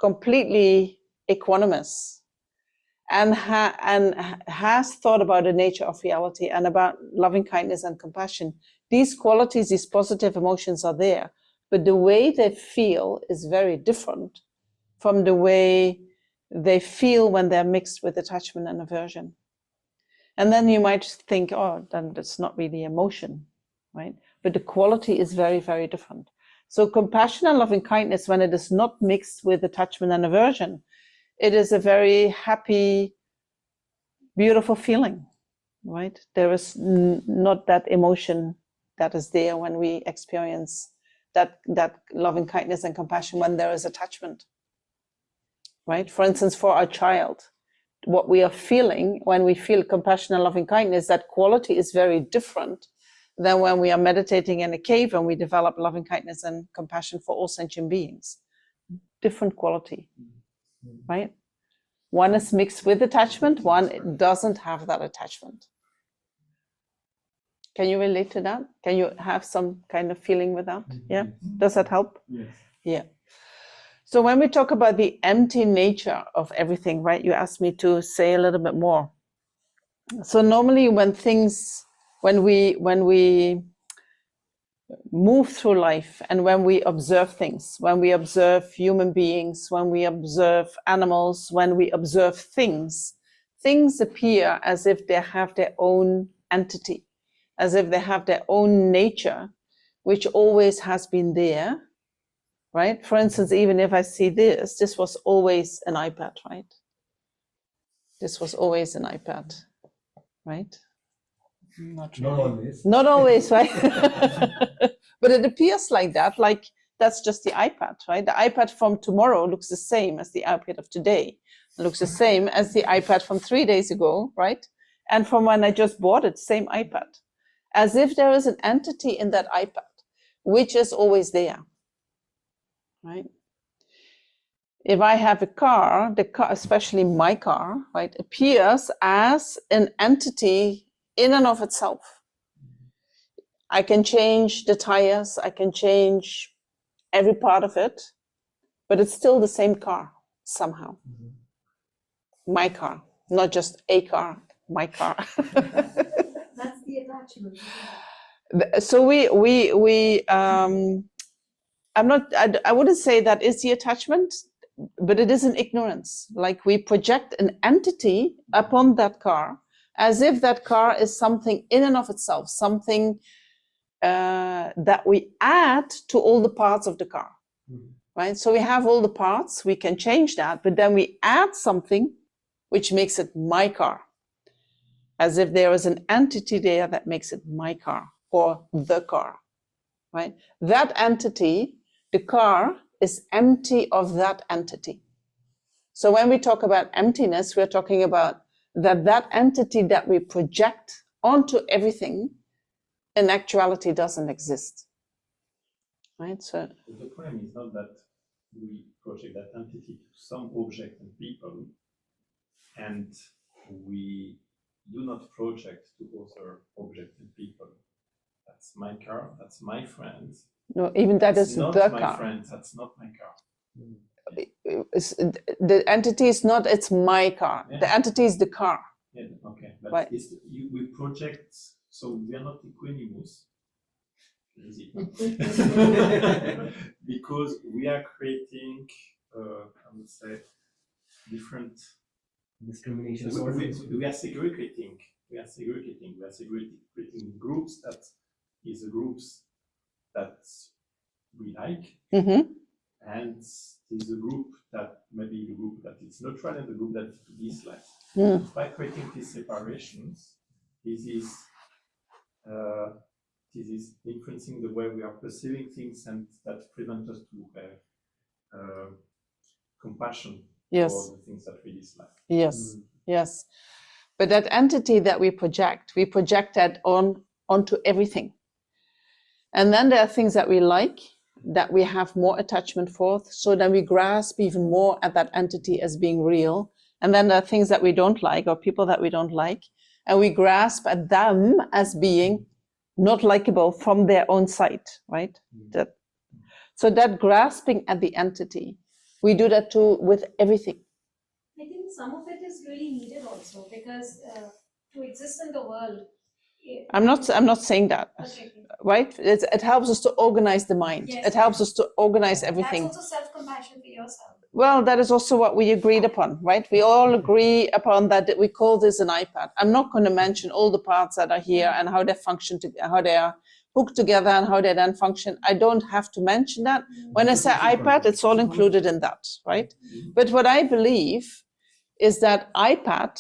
completely equanimous and has thought about the nature of reality and about loving kindness and compassion, these qualities, these positive emotions are there, but the way they feel is very different from the way they feel when they're mixed with attachment and aversion. And then you might think, oh, then that's not really emotion, right? But the quality is very, very different. So compassion and loving kindness, when it is not mixed with attachment and aversion, it is a very happy, beautiful feeling, right? There is not that emotion that is there when we experience that loving kindness and compassion when there is attachment. Right? For instance, for our child, what we are feeling when we feel compassion and loving kindness, that quality is very different than when we are meditating in a cave and we develop loving kindness and compassion for all sentient beings. Different quality, right? One is mixed with attachment, one doesn't have that attachment. Can you relate to that? Can you have some kind of feeling with that? Yeah? Does that help? Yes. Yeah. So when we talk about the empty nature of everything, right, you asked me to say a little bit more. So normally when we move through life and when we observe things, when we observe human beings, when we observe animals, when we observe things appear as if they have their own entity, as if they have their own nature, which always has been there. Right? For instance, even if I see this was always an iPad, right? This was always an iPad, right? Not always. Not always, right? But it appears like that, like that's just the iPad, right? The iPad from tomorrow looks the same as the iPad of today. It looks the same as the iPad from 3 days ago, right? And from when I just bought it, same iPad. As if there is an entity in that iPad, which is always there. Right? if I have a car, the car, especially my car, right, appears as an entity in and of itself. I can change the tires, I can change every part of it, but it's still the same car somehow. My car, not just a car, my car. That's the attachment. So I wouldn't say that is the attachment, but it is an ignorance. Like we project an entity upon that car as if that car is something in and of itself, something that we add to all the parts of the car, right? So we have all the parts, we can change that, but then we add something which makes it my car, as if there is an entity there that makes it my car or the car, right? That entity, the car, is empty of that entity. So when we talk about emptiness, we're talking about that entity that we project onto everything in actuality doesn't exist, right? So the problem is not that we project that entity to some object and people, and we do not project to other objects and people. That's my car, that's my friend. no, even that That's is not the my car. friend, that's not my car. The entity is not, it's my car. Yeah. The entity is the car. Yeah, okay, but Right. we project, so we are not equanimous. Is it not? Because we are creating, I would say, different Discrimination. we are segregating. We are segregating groups that is the groups that we like, and is a group that maybe the group that is neutral and the group that we dislike. By creating these separations, this is influencing the way we are perceiving things, and that prevents us to have compassion for the things that we dislike. Yes, yes. But that entity that we project that onto everything. And then there are things that we like, that we have more attachment for, so then we grasp even more at that entity as being real. And then there are things that we don't like, or people that we don't like, and we grasp at them as being not likable from their own side, right? So that grasping at the entity, we do that too with everything. I think some of it is really needed also, because to exist in the world. I'm not saying that, Okay. right? It helps us to organize the mind. Yes, it helps us to organize everything. That's also self-compassion for yourself. Well, that is also what we agreed upon, right? We all agree upon that we call this an iPad. I'm not going to mention all the parts that are here and how they function, how they are hooked together and how they then function. I don't have to mention that. When I say iPad, it's all included in that, right? But what I believe is that iPad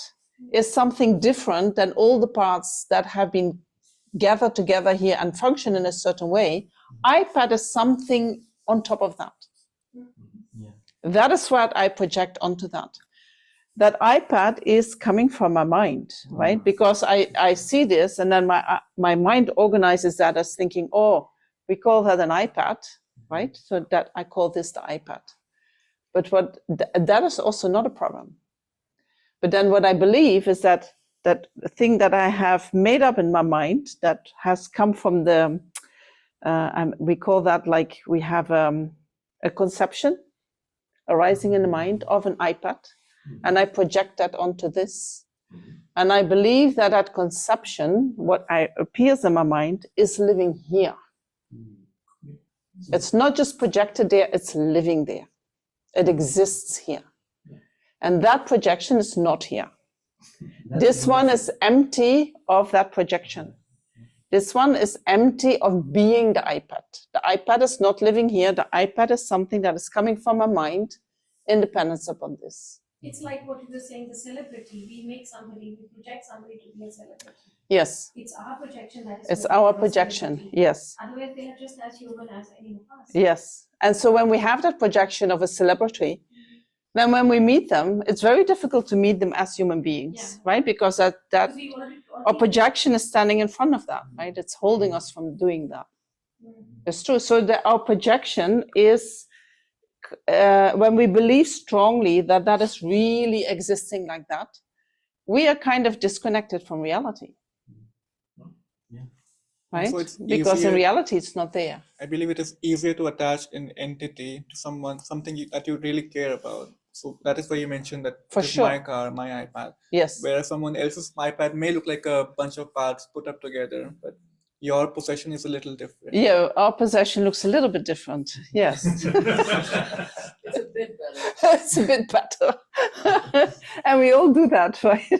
is something different than all the parts that have been gathered together here and function in a certain way. iPad is something on top of that. That is what I project onto that. That iPad is coming from my mind, right? Because I see this, and then my mind organizes that as thinking, oh, we call that an iPad, right? So that I call this the iPad. But that is also not a problem. But then what I believe is that thing that I have made up in my mind that has come from the, we call that, like, we have a conception arising in the mind of an iPad, and I project that onto this. And I believe that conception, what appears in my mind, is living here. It's not just projected there, it's living there. It exists here. And that projection is not here. This one is empty of that projection. This one is empty of being the iPad. The iPad is not living here. The iPad is something that is coming from my mind, independence upon this. It's like what you were saying, the celebrity. We project somebody to be a celebrity. Yes. It's our projection that is. It's our projection, yes. Otherwise, they are just as human as any of us. Yes. And so when we have that projection of a celebrity, then when we meet them, it's very difficult to meet them as human beings, right? Because that our projection is standing in front of that, right? It's holding us from doing that. It's true. So our projection is when we believe strongly that that is really existing like that, we are kind of disconnected from reality. Yeah. Right? So it's Because in easier- reality, it's not there. I believe it is easier to attach an entity to something that you really care about. So that is why you mentioned that For this is sure. my car, my iPad. Yes. Whereas someone else's iPad may look like a bunch of parts put up together, but your possession is a little different. Yeah, our possession looks a little bit different. Yes. It's a bit better. It's a bit better. And we all do that, right?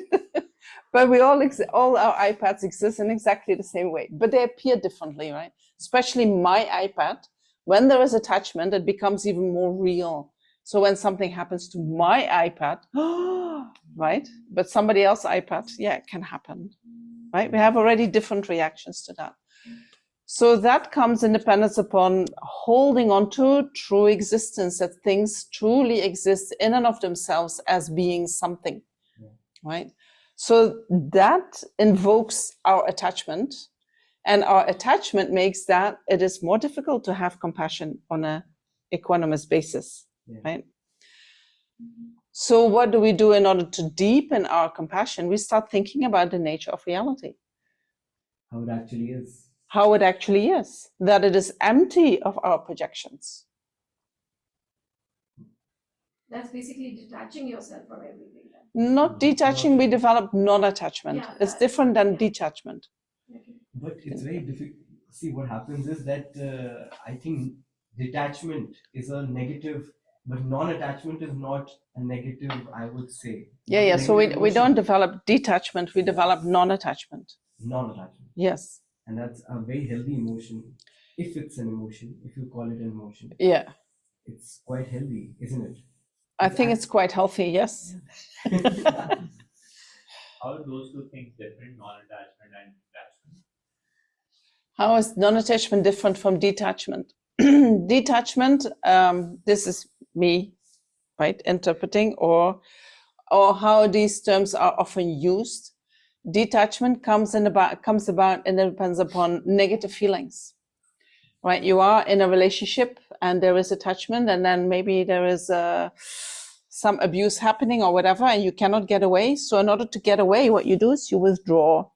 But we all our iPads exist in exactly the same way, but they appear differently, right? Especially my iPad, when there is attachment, it becomes even more real. So when something happens to my iPad, right? But somebody else's iPad, yeah, it can happen, right? We have already different reactions to that. So that comes in dependence upon holding on to true existence, that things truly exist in and of themselves as being something, right? So that invokes our attachment, and our attachment makes that it is more difficult to have compassion on an equanimous basis, right? So what do we do in order to deepen our compassion? We start thinking about the nature of reality. How it actually is. How it actually is, that it is empty of our projections. That's basically detaching yourself from everything. Then. Not detaching, we develop non-attachment. Yeah, It's that- different than yeah. detachment. Okay. But it's very difficult. See, what happens is that I think detachment is a negative, but non-attachment is not a negative, I would say. Yeah. So we Negative don't emotion. develop detachment, we develop non-attachment. Non-attachment. Yes. And that's a very healthy emotion. If it's an emotion, if you call it an emotion, Yeah. it's quite healthy, isn't it? I think it's quite healthy, yes. How are those two things different, non-attachment and attachment? How is non-attachment different from detachment? Detachment, this is me, right, interpreting, or how these terms are often used. Detachment comes about and it depends upon negative feelings, right? You are in a relationship and there is attachment, and then maybe there is some abuse happening or whatever, and you cannot get away. So in order to get away, what you do is you withdraw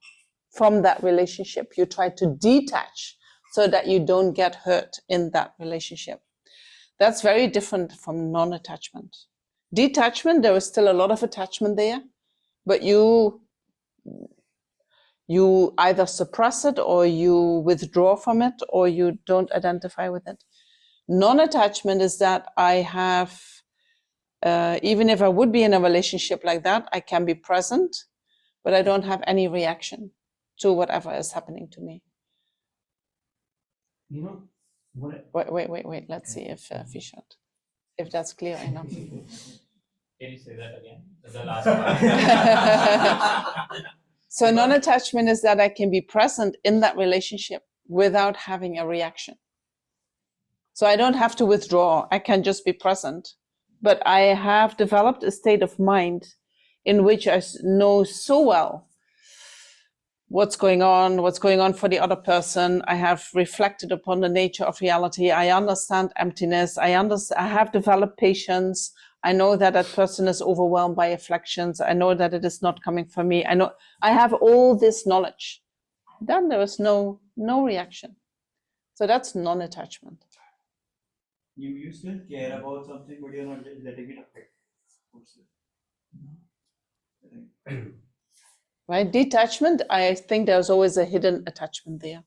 from that relationship. You try to detach so that you don't get hurt in that relationship. That's very different from non-attachment. Detachment, there is still a lot of attachment there, but you either suppress it or you withdraw from it or you don't identify with it. Non-attachment is that I have, even if I would be in a relationship like that, I can be present, but I don't have any reaction to whatever is happening to me. You know, what? Wait. Let's see if if that's clear enough. Can you say that again? The last part. So non-attachment is that I can be present in that relationship without having a reaction. So I don't have to withdraw. I can just be present. But I have developed a state of mind in which I know so well what's going on for the other person. I have reflected upon the nature of reality. I understand emptiness. I have developed patience. I know that that person is overwhelmed by afflictions. I know that it is not coming from me. I know I have all this knowledge. Then there is no reaction. So that's non-attachment. You still care about something, but you're not letting it affect. Right? Detachment, I think there's always a hidden attachment there.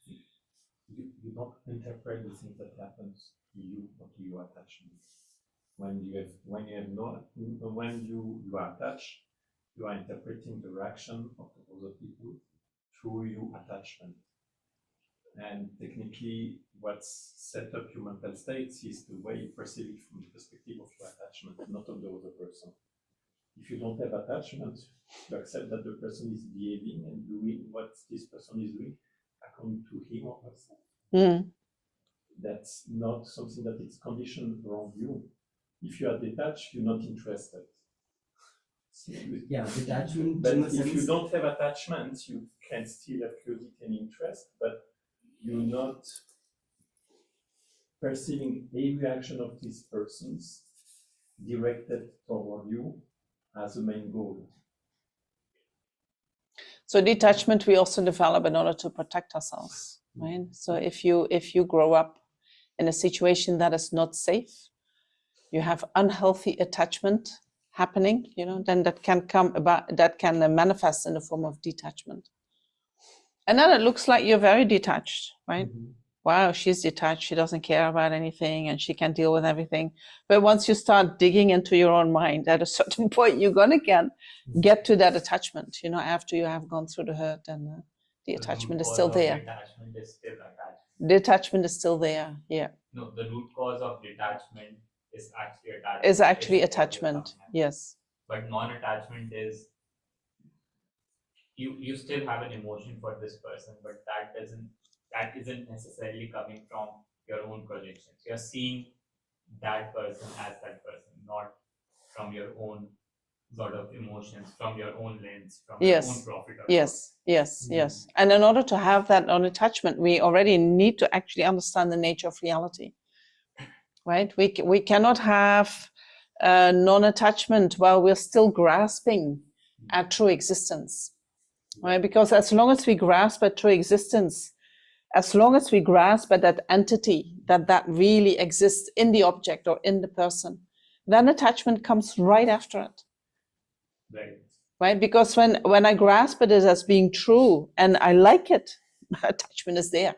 You don't interpret the things that happens to you or to your attachment. When you are attached, you are interpreting the reaction of the other people through your attachment. And technically, what's set up your mental states is the way you perceive it from the perspective of your attachment, not of the other person. If you don't have attachment, you accept that the person is behaving and doing what this person is doing according to him or herself. Mm. That's not something that is conditioned around you. If you are detached, you're not interested. Yeah, detachment. But in the if sense, you don't have attachment, you can still have curiosity and interest, but you're not perceiving every action of these persons directed toward you as a main goal. So detachment we also develop in order to protect ourselves, right? So if you grow up in a situation that is not safe, you have unhealthy attachment happening, then that can come about, that can manifest in the form of detachment. And then it looks like you're very detached, right? Wow, she's detached, she doesn't care about anything and she can deal with everything. But once you start digging into your own mind, at a certain point, you're gonna get to that attachment, after you have gone through the hurt, and the attachment is still there. Detachment is still attached. Detachment is still there, yeah. No, the root cause of detachment is actually attachment. Is actually attachment, yes. But non-attachment is you still have an emotion for this person, but that isn't necessarily coming from your own projections. You're seeing that person as that person, not from your own sort of emotions, from your own lens, from your own profit or loss. Yes. And in order to have that non-attachment, we already need to actually understand the nature of reality, right? We cannot have non-attachment while we're still grasping at true existence, right? Because as long as we grasp at true existence, as long as we grasp at that entity that really exists in the object or in the person, then attachment comes right after it. Right? Because when I grasp it as being true and I like it, attachment is there.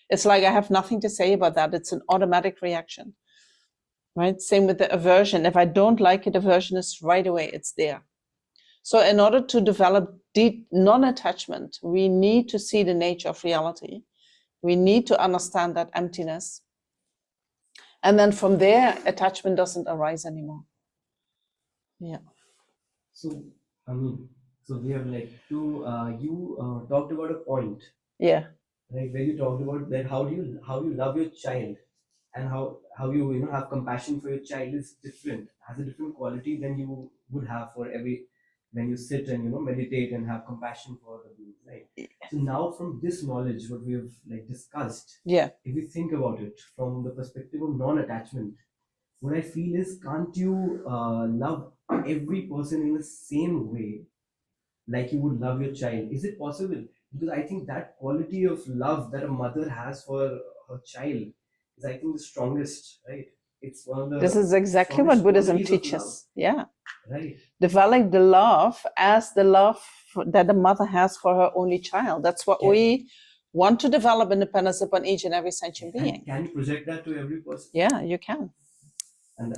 It's like I have nothing to say about that. It's an automatic reaction. Right? Same with the aversion. If I don't like it, aversion is right away, it's there. So in order to develop deep non-attachment, we need to see the nature of reality. We need to understand that emptiness. And then from there, attachment doesn't arise anymore. Yeah. So, so we have like you talked about a point. Yeah. Right, where you talked about that how you love your child, and how you have compassion for your child is different, has a different quality than you would have for every when you sit and meditate and have compassion for the beings, right? So now from this knowledge, what we have like discussed, if you think about it from the perspective of non-attachment, what I feel is, can't you love every person in the same way like you would love your child? Is it possible? Because I think that quality of love that a mother has for her child is, I think, the strongest, right? It's one of the This is exactly what Buddhism teaches. Yeah. Right. Developing the love as the love that the mother has for her only child. That's what we want to develop independence upon each and every sentient being. And can you project that to every person? Yeah, you can. And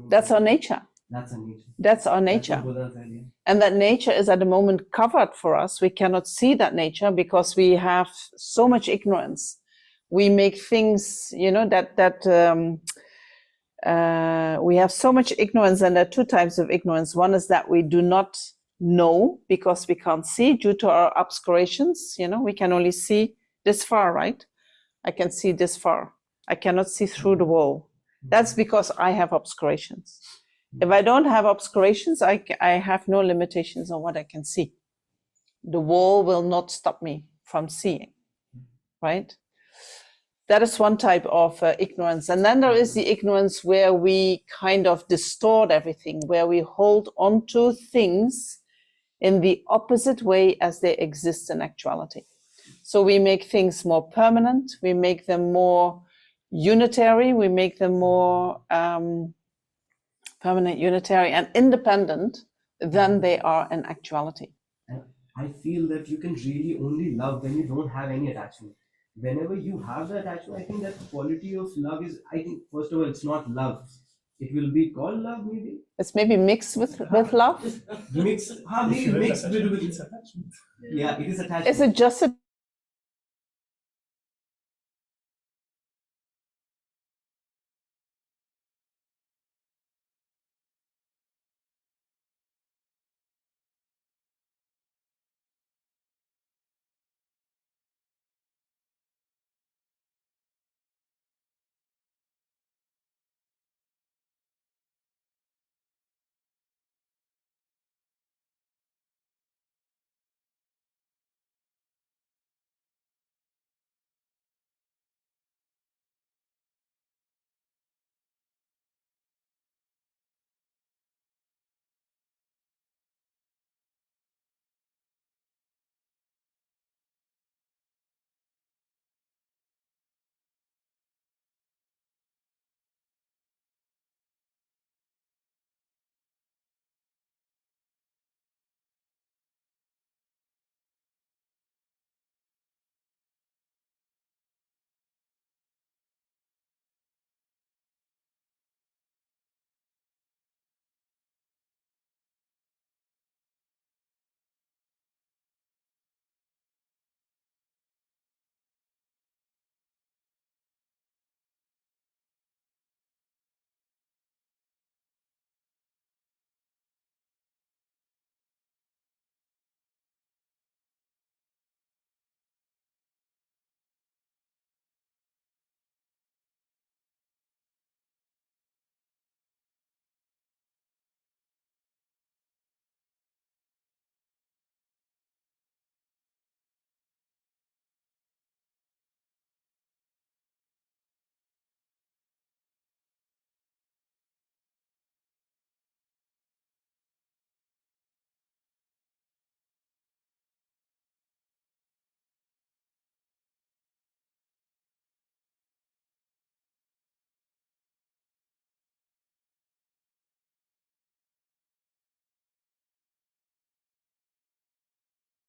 that's our nature. That's our nature. That's our nature. That's what Buddha said, yeah. And that nature is at the moment covered for us. We cannot see that nature because we have so much ignorance. We make things, we have so much ignorance, and there are two types of ignorance. One is that we do not know because we can't see due to our obscurations. We can only see this far, right? I can see this far. I cannot see through the wall. That's because I have obscurations. If I don't have obscurations, I have no limitations on what I can see. The wall will not stop me from seeing, right? That is one type of ignorance. And then there is the ignorance where we kind of distort everything, where we hold on to things in the opposite way as they exist in actuality. So we make things more permanent, we make them more unitary, we make them more permanent, unitary, and independent than they are in actuality. And I feel that you can really only love when you don't have any attachment. Whenever you have the attachment, I think that quality of love is, I think, first of all, it's not love. It will be called love, maybe. It's maybe mixed with love. Mixed with attachment. Yeah, it is attachment. Is it just a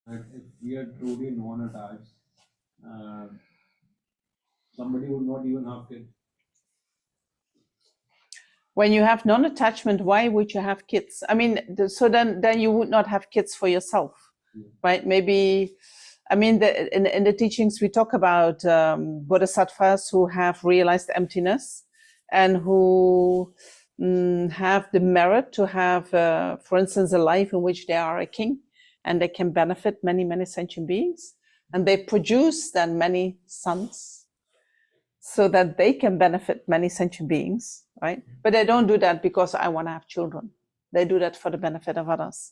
If we are truly non-attached, somebody would not even have kids. When you have non-attachment, why would you have kids? I mean, so then you would not have kids for yourself, right? Maybe, I mean, in the teachings we talk about bodhisattvas who have realized emptiness and who have the merit to have, for instance, a life in which they are a king and they can benefit many, many sentient beings. And they produce then many sons so that they can benefit many sentient beings, right? But they don't do that because I want to have children. They do that for the benefit of others.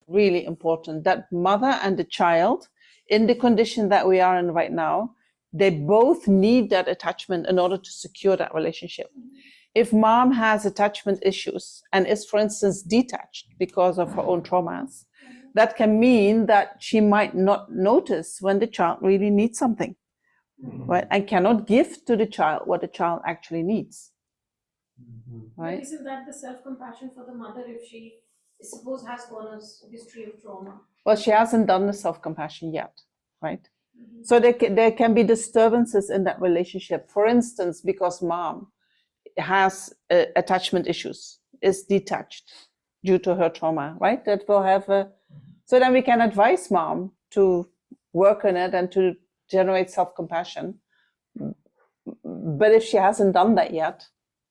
Really important that mother and the child, in the condition that we are in right now, they both need that attachment in order to secure that relationship. If mom has attachment issues and is, for instance, detached because of her own traumas, that can mean that she might not notice when the child really needs something, right? And cannot give to the child what the child actually needs, right? But isn't that the self-compassion for the mother if she, suppose, has gone a history of trauma? Well, she hasn't done the self-compassion yet, right? So there can be disturbances in that relationship. For instance, because mom has attachment issues, is detached due to her trauma, right? That will have a, so then we can advise mom to work on it and to generate self-compassion. But if she hasn't done that yet,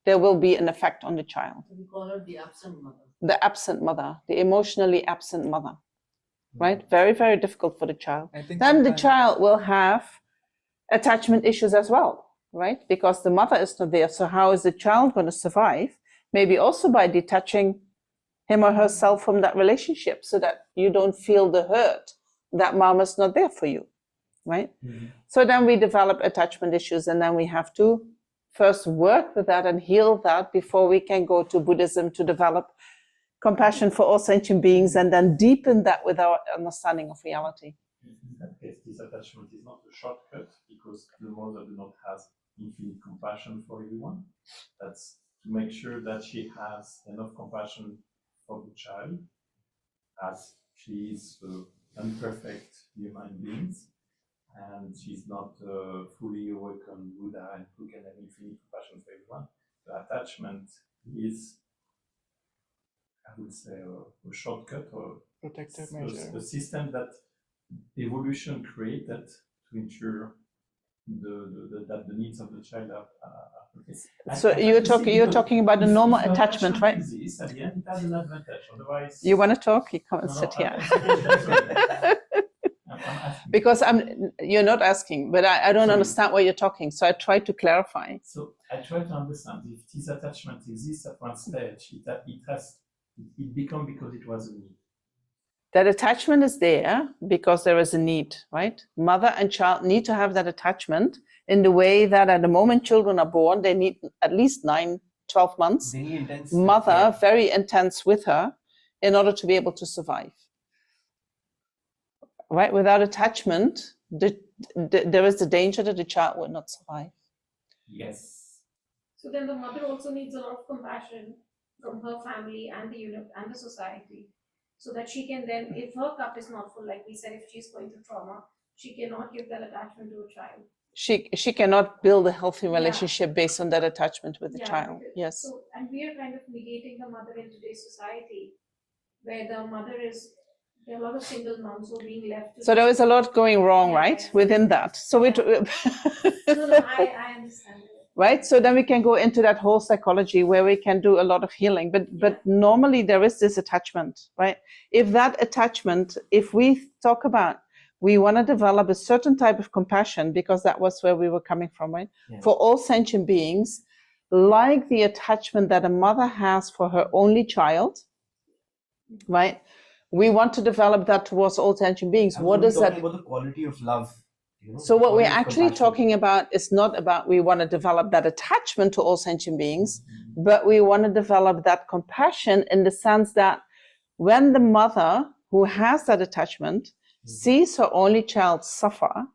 there will be an effect on the child. We call her the absent mother. The absent mother, the emotionally absent mother, right? Very, very difficult for the child. Then the child will have attachment issues as well, right? Because the mother is not there. So how is the child going to survive? Maybe also by detaching him or herself from that relationship so that you don't feel the hurt that mom is not there for you, right? So then we develop attachment issues, and then we have to first work with that and heal that before we can go to Buddhism to develop compassion for all sentient beings and then deepen that with our understanding of reality. In that case, this attachment is not a shortcut because the mother does not have infinite compassion for everyone. That's to make sure that she has enough compassion for the child, as she is imperfect human beings, and she's not fully awakened Buddha and who can have infinite compassion for everyone. The attachment is, I would say, a shortcut or protective measure. A system that evolution created to ensure that the needs of the child are okay. So you're talking about the normal attachment, right? Exists, at the end, it has an advantage. Otherwise, you want to talk? You come and sit here. Because you're not asking, but I don't understand why you're talking. So I try to clarify. So I try to understand if this attachment exists at one stage, it becomes because it was a need. That attachment is there because there is a need, right? Mother and child need to have that attachment in the way that at the moment children are born, they need at least 9-12 months. Mother, very intense with her in order to be able to survive. Right? Without attachment, there is the danger that the child will not survive. Yes. So then the mother also needs a lot of compassion from her family and the unit and the society, so that she can then, if her cup is not full, like we said, if she's going through trauma, she cannot give that attachment to a child. She cannot build a healthy relationship based on that attachment with the child. Yes. So, and we are kind of negating the mother in today's society, where the mother is, there are a lot of single moms who are being left. So there is a lot going wrong, right, within that. So no, I understand. Right, so then we can go into that whole psychology where we can do a lot of healing. But normally there is this attachment, right? If that attachment, if we talk about, we want to develop a certain type of compassion, because that was where we were coming from, right? Yeah. For all sentient beings, like the attachment that a mother has for her only child, right? We want to develop that towards all sentient beings. What is that? About the quality of love. You know, so what we're actually talking about is not about we want to develop that attachment to all sentient beings, but we want to develop that compassion in the sense that when the mother who has that attachment sees her only child suffer,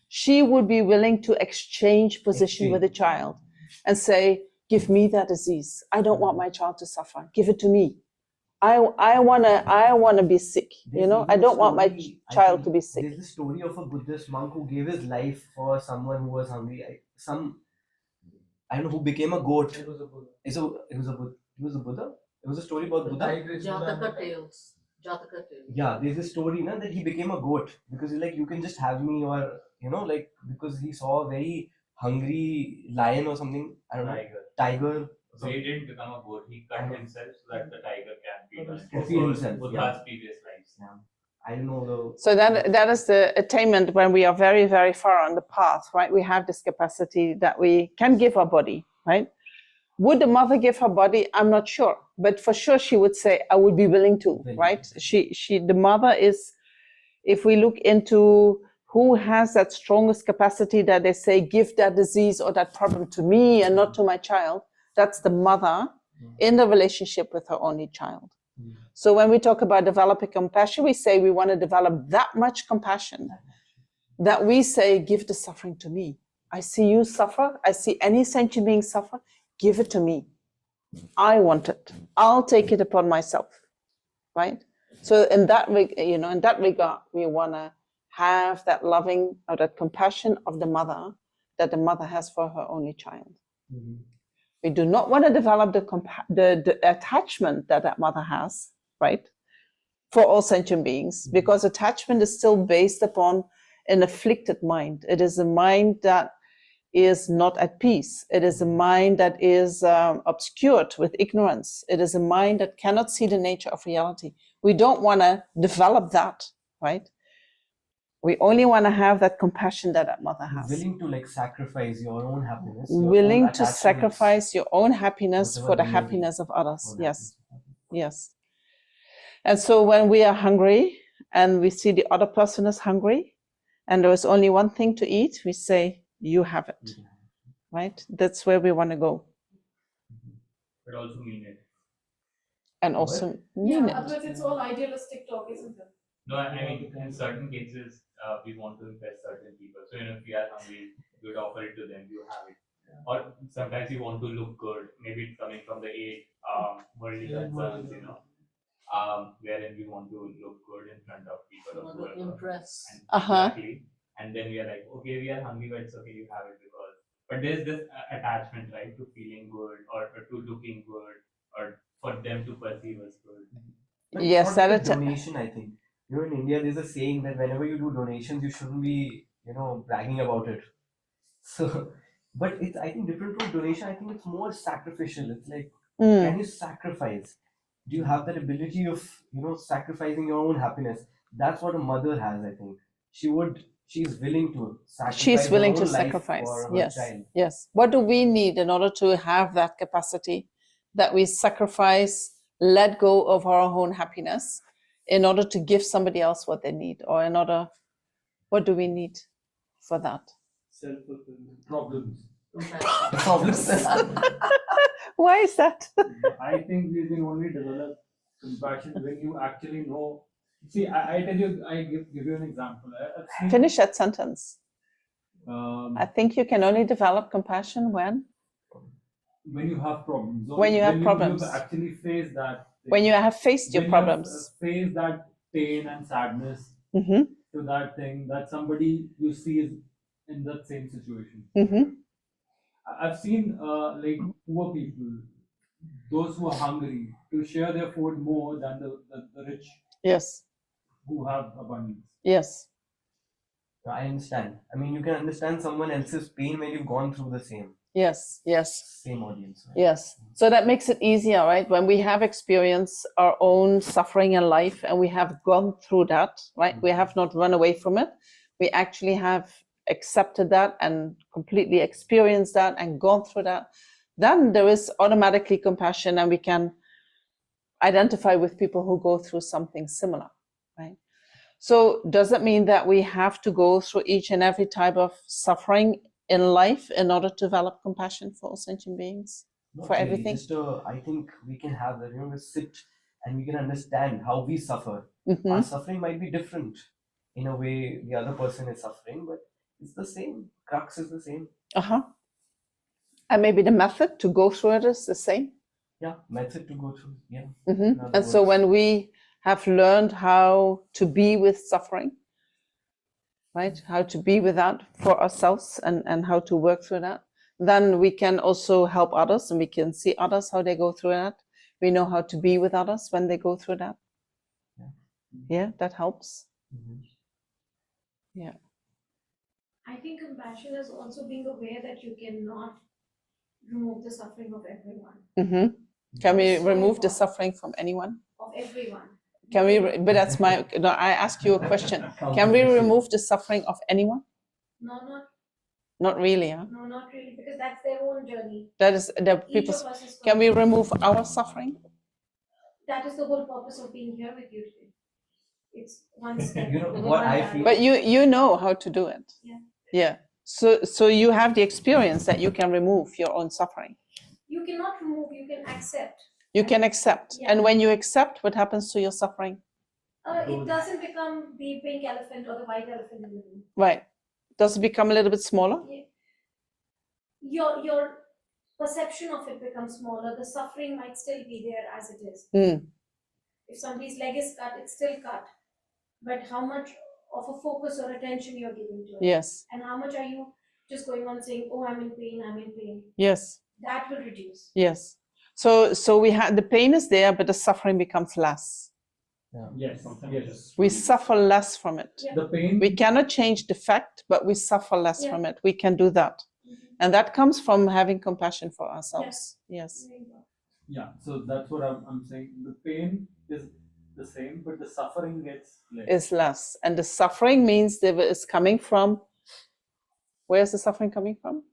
she would be willing to exchange position with the child and say, give me that disease. I don't want my child to suffer. Give it to me. I wanna be sick. You know, I don't want my child to be sick. There's the story of a Buddhist monk who gave his life for someone who was hungry. I don't know who became a goat. It was a Buddha. It was a Buddha. It was a story about Buddha. Jataka tales. Yeah, there's a story na, that he became a goat because he's like, you can just have me, or you know, like, because he saw a very hungry lion or something. I don't know. Tiger. So he didn't become a goat. He cut himself so that the tiger can feed on it. Feed himself, Buddha's previous lives. Yeah. I don't know the. So that is the attainment when we are very, very far on the path, right? We have this capacity that we can give our body, right? Would the mother give her body? I'm not sure, but for sure she would say, I would be willing to, right? The mother is, if we look into who has that strongest capacity that they say, give that disease or that problem to me and not to my child, that's the mother in the relationship with her only child. So when we talk about developing compassion, we say we want to develop that much compassion that we say, give the suffering to me. I see you suffer. I see any sentient being suffer. Give it to me. I want it. I'll take it upon myself, right? So in that, in that regard, we want to have that loving or that compassion of the mother that the mother has for her only child. Mm-hmm. We do not want to develop the attachment that mother has, right, for all sentient beings, because attachment is still based upon an afflicted mind. It is a mind that is not at peace. It is a mind that is obscured with ignorance. It is a mind that cannot see the nature of reality. We don't want to develop that, right? We only want to have that compassion that mother has. Willing to like sacrifice your own happiness. Willing to sacrifice your own happiness for the happiness of others. Yes. Yes. And so when we are hungry and we see the other person is hungry and there is only one thing to eat, we say, you have it. Right? That's where we want to go. But also mean it. And also mean it. Otherwise it's all idealistic talk, isn't it? No, I mean, in certain cases, we want to impress certain people. So, if we are hungry, we would offer it to them, you have it. Yeah. Or sometimes you want to look good. Maybe it's coming from the worldly concerns, wherein we want to look good in front of people or whoever. Impress. Exactly. And then we are like, okay, we are hungry, but it's okay, you have it because. But there's this attachment, right, to feeling good or to looking good or for them to perceive us good. But yes, that is donation, I think. In India, there's a saying that whenever you do donations, you shouldn't be, bragging about it. So, but it's, I think, different from donation. I think it's more sacrificial. It's like, can you sacrifice? Do you have that ability of, sacrificing your own happiness? That's what a mother has, I think. She's willing to sacrifice. She's willing her to own life sacrifice. for her Yes. child. Yes. What do we need in order to have that capacity that we sacrifice, let go of our own happiness in order to give somebody else what they need, or what do we need for that? Self-fulfillment. Problems. Why is that? I think we can only develop compassion when you actually know. See, I tell you, I give you an example. Finish that sentence. I think you can only develop compassion when you have problems. When you have problems. You actually face that. When you have faced your problems. Face that pain and sadness to that thing that somebody you see is in that same situation. I've seen like poor people, those who are hungry, to share their food more than the rich. Yes. Who have abundance. Yes. I understand. I mean, you can understand someone else's pain when you've gone through the same. Yes. Yes. Same audience. Right? Yes. So that makes it easier, right? When we have experienced our own suffering in life and we have gone through that, right? We have not run away from it. We actually have accepted that and completely experienced that and gone through that. Then there is automatically compassion, and we can identify with people who go through something similar, right? So does it mean that we have to go through each and every type of suffering in life in order to develop compassion for all sentient beings? Not for really. everything? Just, I think we can have that, we sit and we can understand how we suffer. Our suffering might be different in a way the other person is suffering, but it's the same. Crux is the same. And maybe the method to go through it is the same. Yeah, method to go through. Yeah. And so when we have learned how to be with suffering, right, how to be with that for ourselves and how to work through that, then we can also help others, and we can see others how they go through that. We know how to be with others when they go through that. Yeah, that helps. Yeah. I think compassion is also being aware that you cannot remove the suffering of everyone. Can we It's so remove the important. suffering from anyone? Of everyone. Can we? But that's my. No, I ask you a question. Can we remove the suffering of anyone? No, Not really, huh? no, not really, because that's their own journey. That is the Each people. of us is Can we complete. remove our suffering? That is the whole purpose of being here with you today. It's one step. You know one what I dialogue. feel? But you know how to do it. Yeah. Yeah. So you have the experience that you can remove your own suffering. You cannot remove, you can accept. You can accept. Yeah. And when you accept, what happens to your suffering? It doesn't become the pink elephant or the white elephant in the room. Right. Does it become a little bit smaller? Your perception of it becomes smaller. The suffering might still be there as it is. If somebody's leg is cut, it's still cut. But how much of a focus or attention you're giving to it? Yes. And how much are you just going on saying, oh, I'm in pain, I'm in pain? Yes. That will reduce. Yes. So we have the pain is there, but the suffering becomes less. Yes. Yes. We suffer less from it. Yeah. The pain. We cannot change the fact, but we suffer less Yeah. from it. We can do that. And that comes from having compassion for ourselves. Yes. Yeah. So that's what I'm saying. The pain is the same, but the suffering gets less. Is less. And the suffering means that it's coming from, where's the suffering coming from?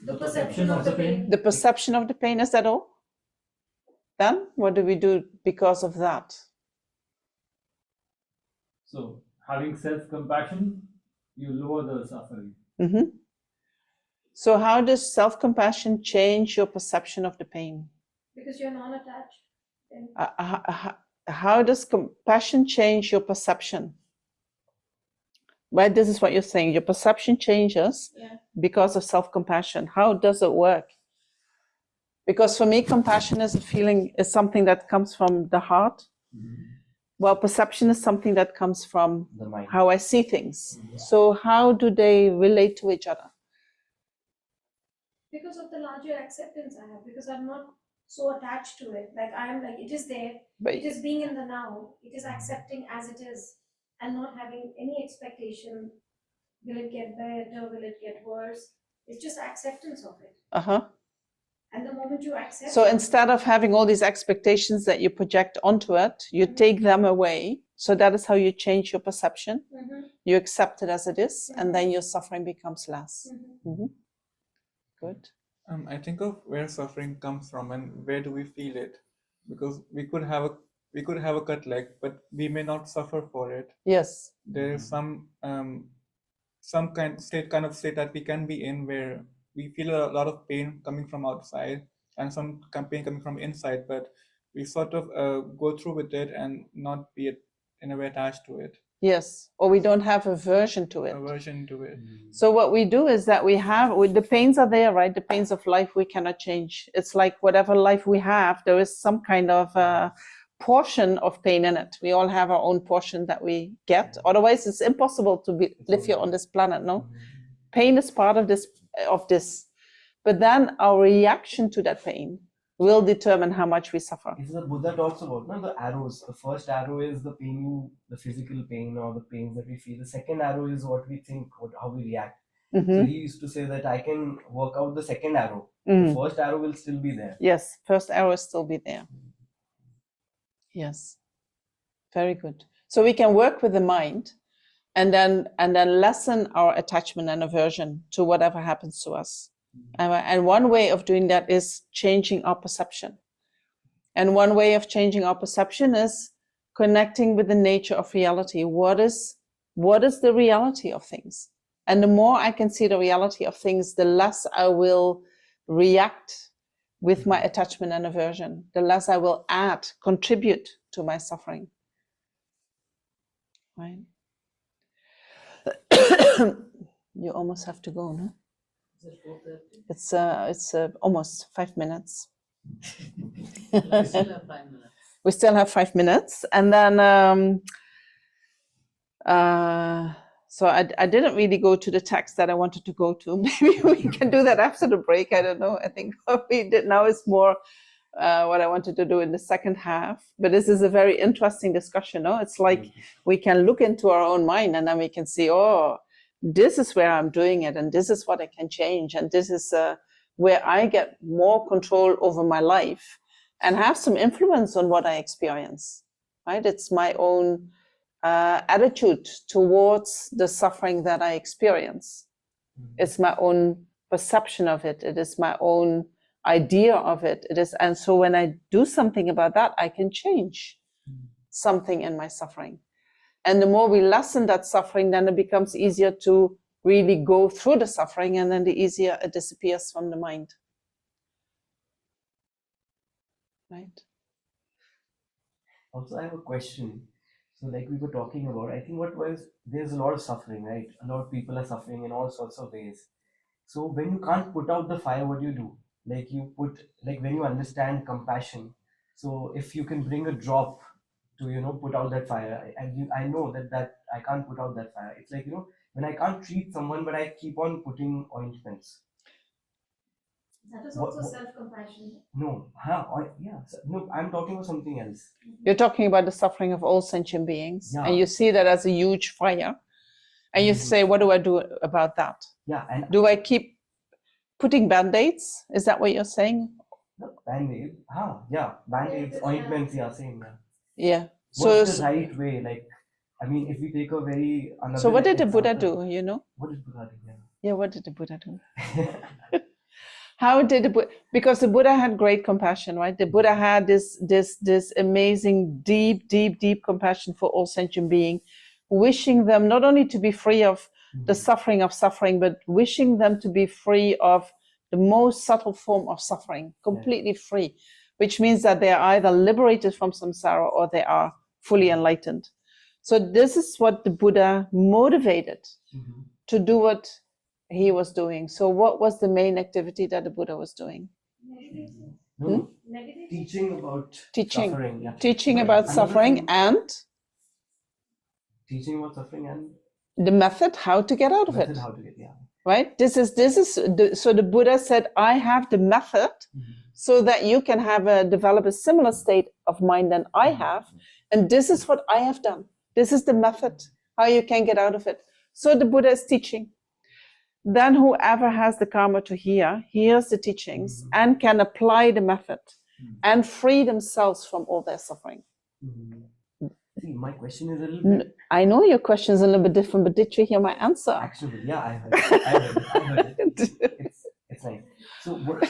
The perception of the pain. The perception of the pain, is that all? Then what do we do because of that? So having self-compassion, you lower the suffering. So how does self-compassion change your perception of the pain? Because you're non-attached. Then How does compassion change your perception? Right, this is what you're saying. Your perception changes because of self-compassion. How does it work? Because for me, compassion is a feeling, is something that comes from the heart. Well, perception is something that comes from The mind. how I see things. So how do they relate to each other? because of the larger acceptance I have, because I'm not so attached to it. Like I'm like, it is there, But it is being in the now, it is accepting as it is and not having any expectation. Will it get better? Will it get worse? It's just acceptance of it. And the moment you accept So it, instead of having all these expectations that you project onto it, you take them away. So that is how you change your perception. You accept it as it is, and then your suffering becomes less. Good. I think of where suffering comes from and where do we feel it, because we could have a cut leg, but we may not suffer for it. Yes. There is some kind of state that we can be in where we feel a lot of pain coming from outside and some pain coming from inside, but we sort of go through with it and not be in a way attached to it. Yes, or we don't have aversion to it. Aversion to it. So what we do is that the pains are there, right? The pains of life we cannot change. It's like whatever life we have, there is some kind of portion of pain in it. We all have our own portion that we get. Otherwise, it's impossible to live here on this planet, no? Pain is part of this. But then our reaction to that pain will determine how much we suffer. This is the Buddha talks about, no? The arrows. The first arrow is the pain, the physical pain or the pains that we feel. The second arrow is what we think, how we react. So he used to say that I can work out the second arrow. The first arrow will still be there. Yes, first arrow will still be there. Yes, very good. So we can work with the mind and then lessen our attachment and aversion to whatever happens to us. And one way of doing that is changing our perception. And one way of changing our perception is connecting with the nature of reality. What is the reality of things? And the more I can see the reality of things, the less I will react with my attachment and aversion, the less I will contribute to my suffering. Right? You almost have to go, no? It's almost 5 minutes. We still have 5 minutes. We still have 5 minutes, and then so I didn't really go to the text that I wanted to go to. Maybe we can do that after the break. I don't know. I think what we did now is more what I wanted to do in the second half. But this is a very interesting discussion. No, it's like we can look into our own mind, and then we can see, oh, this is where I'm doing it, and this is what I can change, and this is where I get more control over my life and have some influence on what I experience. Right? It's my own attitude towards the suffering that I experience. It's my own perception of it. It is my own idea of it. It is, and so when I do something about that, I can change something in my suffering. And the more we lessen that suffering, then it becomes easier to really go through the suffering, and then the easier it disappears from the mind. Right? Also, I have a question. So like we were talking about, I think there's a lot of suffering, right? A lot of people are suffering in all sorts of ways. So when you can't put out the fire, what do? Like when you understand compassion. So if you can bring a drop to, put out that fire, I know that I can't put out that fire. It's like, when I can't treat someone, but I keep on putting ointments. That is also self-compassion. No, no, I'm talking about something else. You're talking about the suffering of all sentient beings, Yeah. and you see that as a huge fire, and you say, what do I do about that? Yeah, and do I keep putting band-aids? Is that what you're saying? Band-aid? Yeah, band-aids, ointments, yeah, same. Yeah. What's the right way? Like, I mean, if we take a very... So what did the Buddha do, What did Buddha do? Yeah, what did the Buddha do? How did the Buddha... Because the Buddha had great compassion, right? The Buddha had this amazing, deep compassion for all sentient beings, wishing them not only to be free of the suffering of suffering, but wishing them to be free of the most subtle form of suffering, completely free, which means that they are either liberated from samsara or they are fully enlightened. So this is what the Buddha motivated to do what he was doing. So what was the main activity that the Buddha was doing? Teaching about suffering. Yeah. Teaching about suffering and? Teaching about suffering and? The method, how to get out of it. How to get, yeah. Right? So the Buddha said, I have the method so that you can develop a similar state of mind than I have. And this is what I have done. This is the method, how you can get out of it. So the Buddha is teaching. Then whoever has the karma to hears the teachings and can apply the method and free themselves from all their suffering. See, my question is a little bit... I know your question is a little bit different, but did you hear my answer? Actually, yeah, I heard it. It's nice. So what...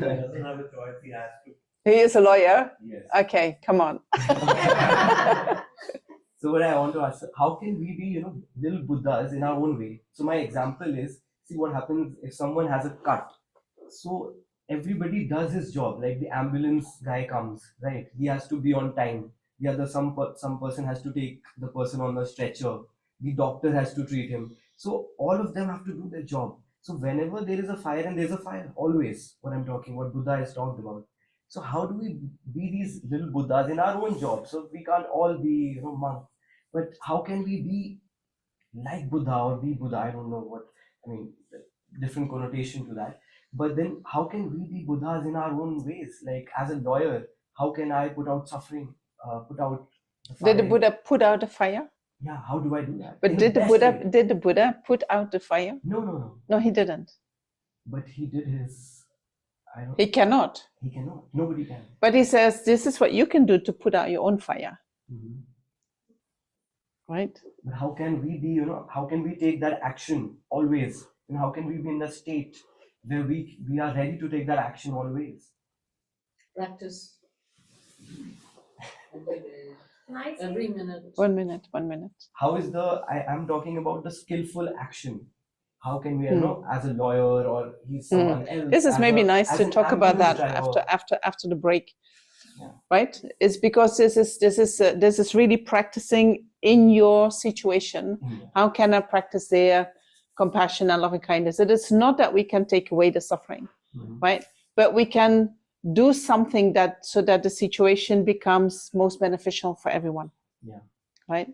doesn't have a choice, he has to. He is a lawyer? Yes. Okay, come on. So what I want to ask, how can we be, little Buddhas in our own way? So my example is, see what happens if someone has a cut. So everybody does his job, like the ambulance guy comes, right? He has to be on time. The other, some person has to take the person on the stretcher. The doctor has to treat him. So all of them have to do their job. So whenever there is a fire, and there's a fire, always, what Buddha has talked about. So how do we be these little Buddhas in our own job? So we can't all be, monks. But how can we be like Buddha or be Buddha? I don't know different connotation to that. But then how can we be Buddhas in our own ways? Like as a lawyer, how can I put out suffering, put out the fire? Did the Buddha put out the fire? Yeah, how do I do that? But did the Buddha put out the fire? No. No, he didn't. But he did his... He cannot. He cannot. Nobody can. But he says, this is what you can do to put out your own fire. Right? But how can we be, how can we take that action always? And how can we be in the state where we are ready to take that action always? Practice. Every day. Every minute. 1 minute. How is I'm talking about the skillful action. How can we, as a lawyer or he's someone else. This is maybe nice to talk about that after the break. right? It's because this is really practicing in your situation. How can I practice there compassion and loving kindness? It is not that we can take away the suffering, right? But we can do something so that the situation becomes most beneficial for everyone. Yeah. Right?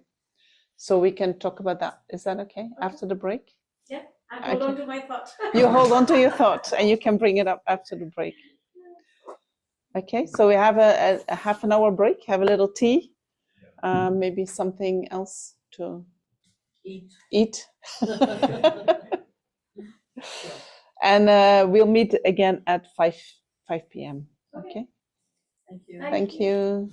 So we can talk about that. Is that okay? After the break? Yeah, I hold on to my thought. You hold on to your thought and you can bring it up after the break. Okay, so we have a half an hour break, have a little tea, maybe something else to eat. And we'll meet again at 5 p.m. Okay? Thank you. Thank you.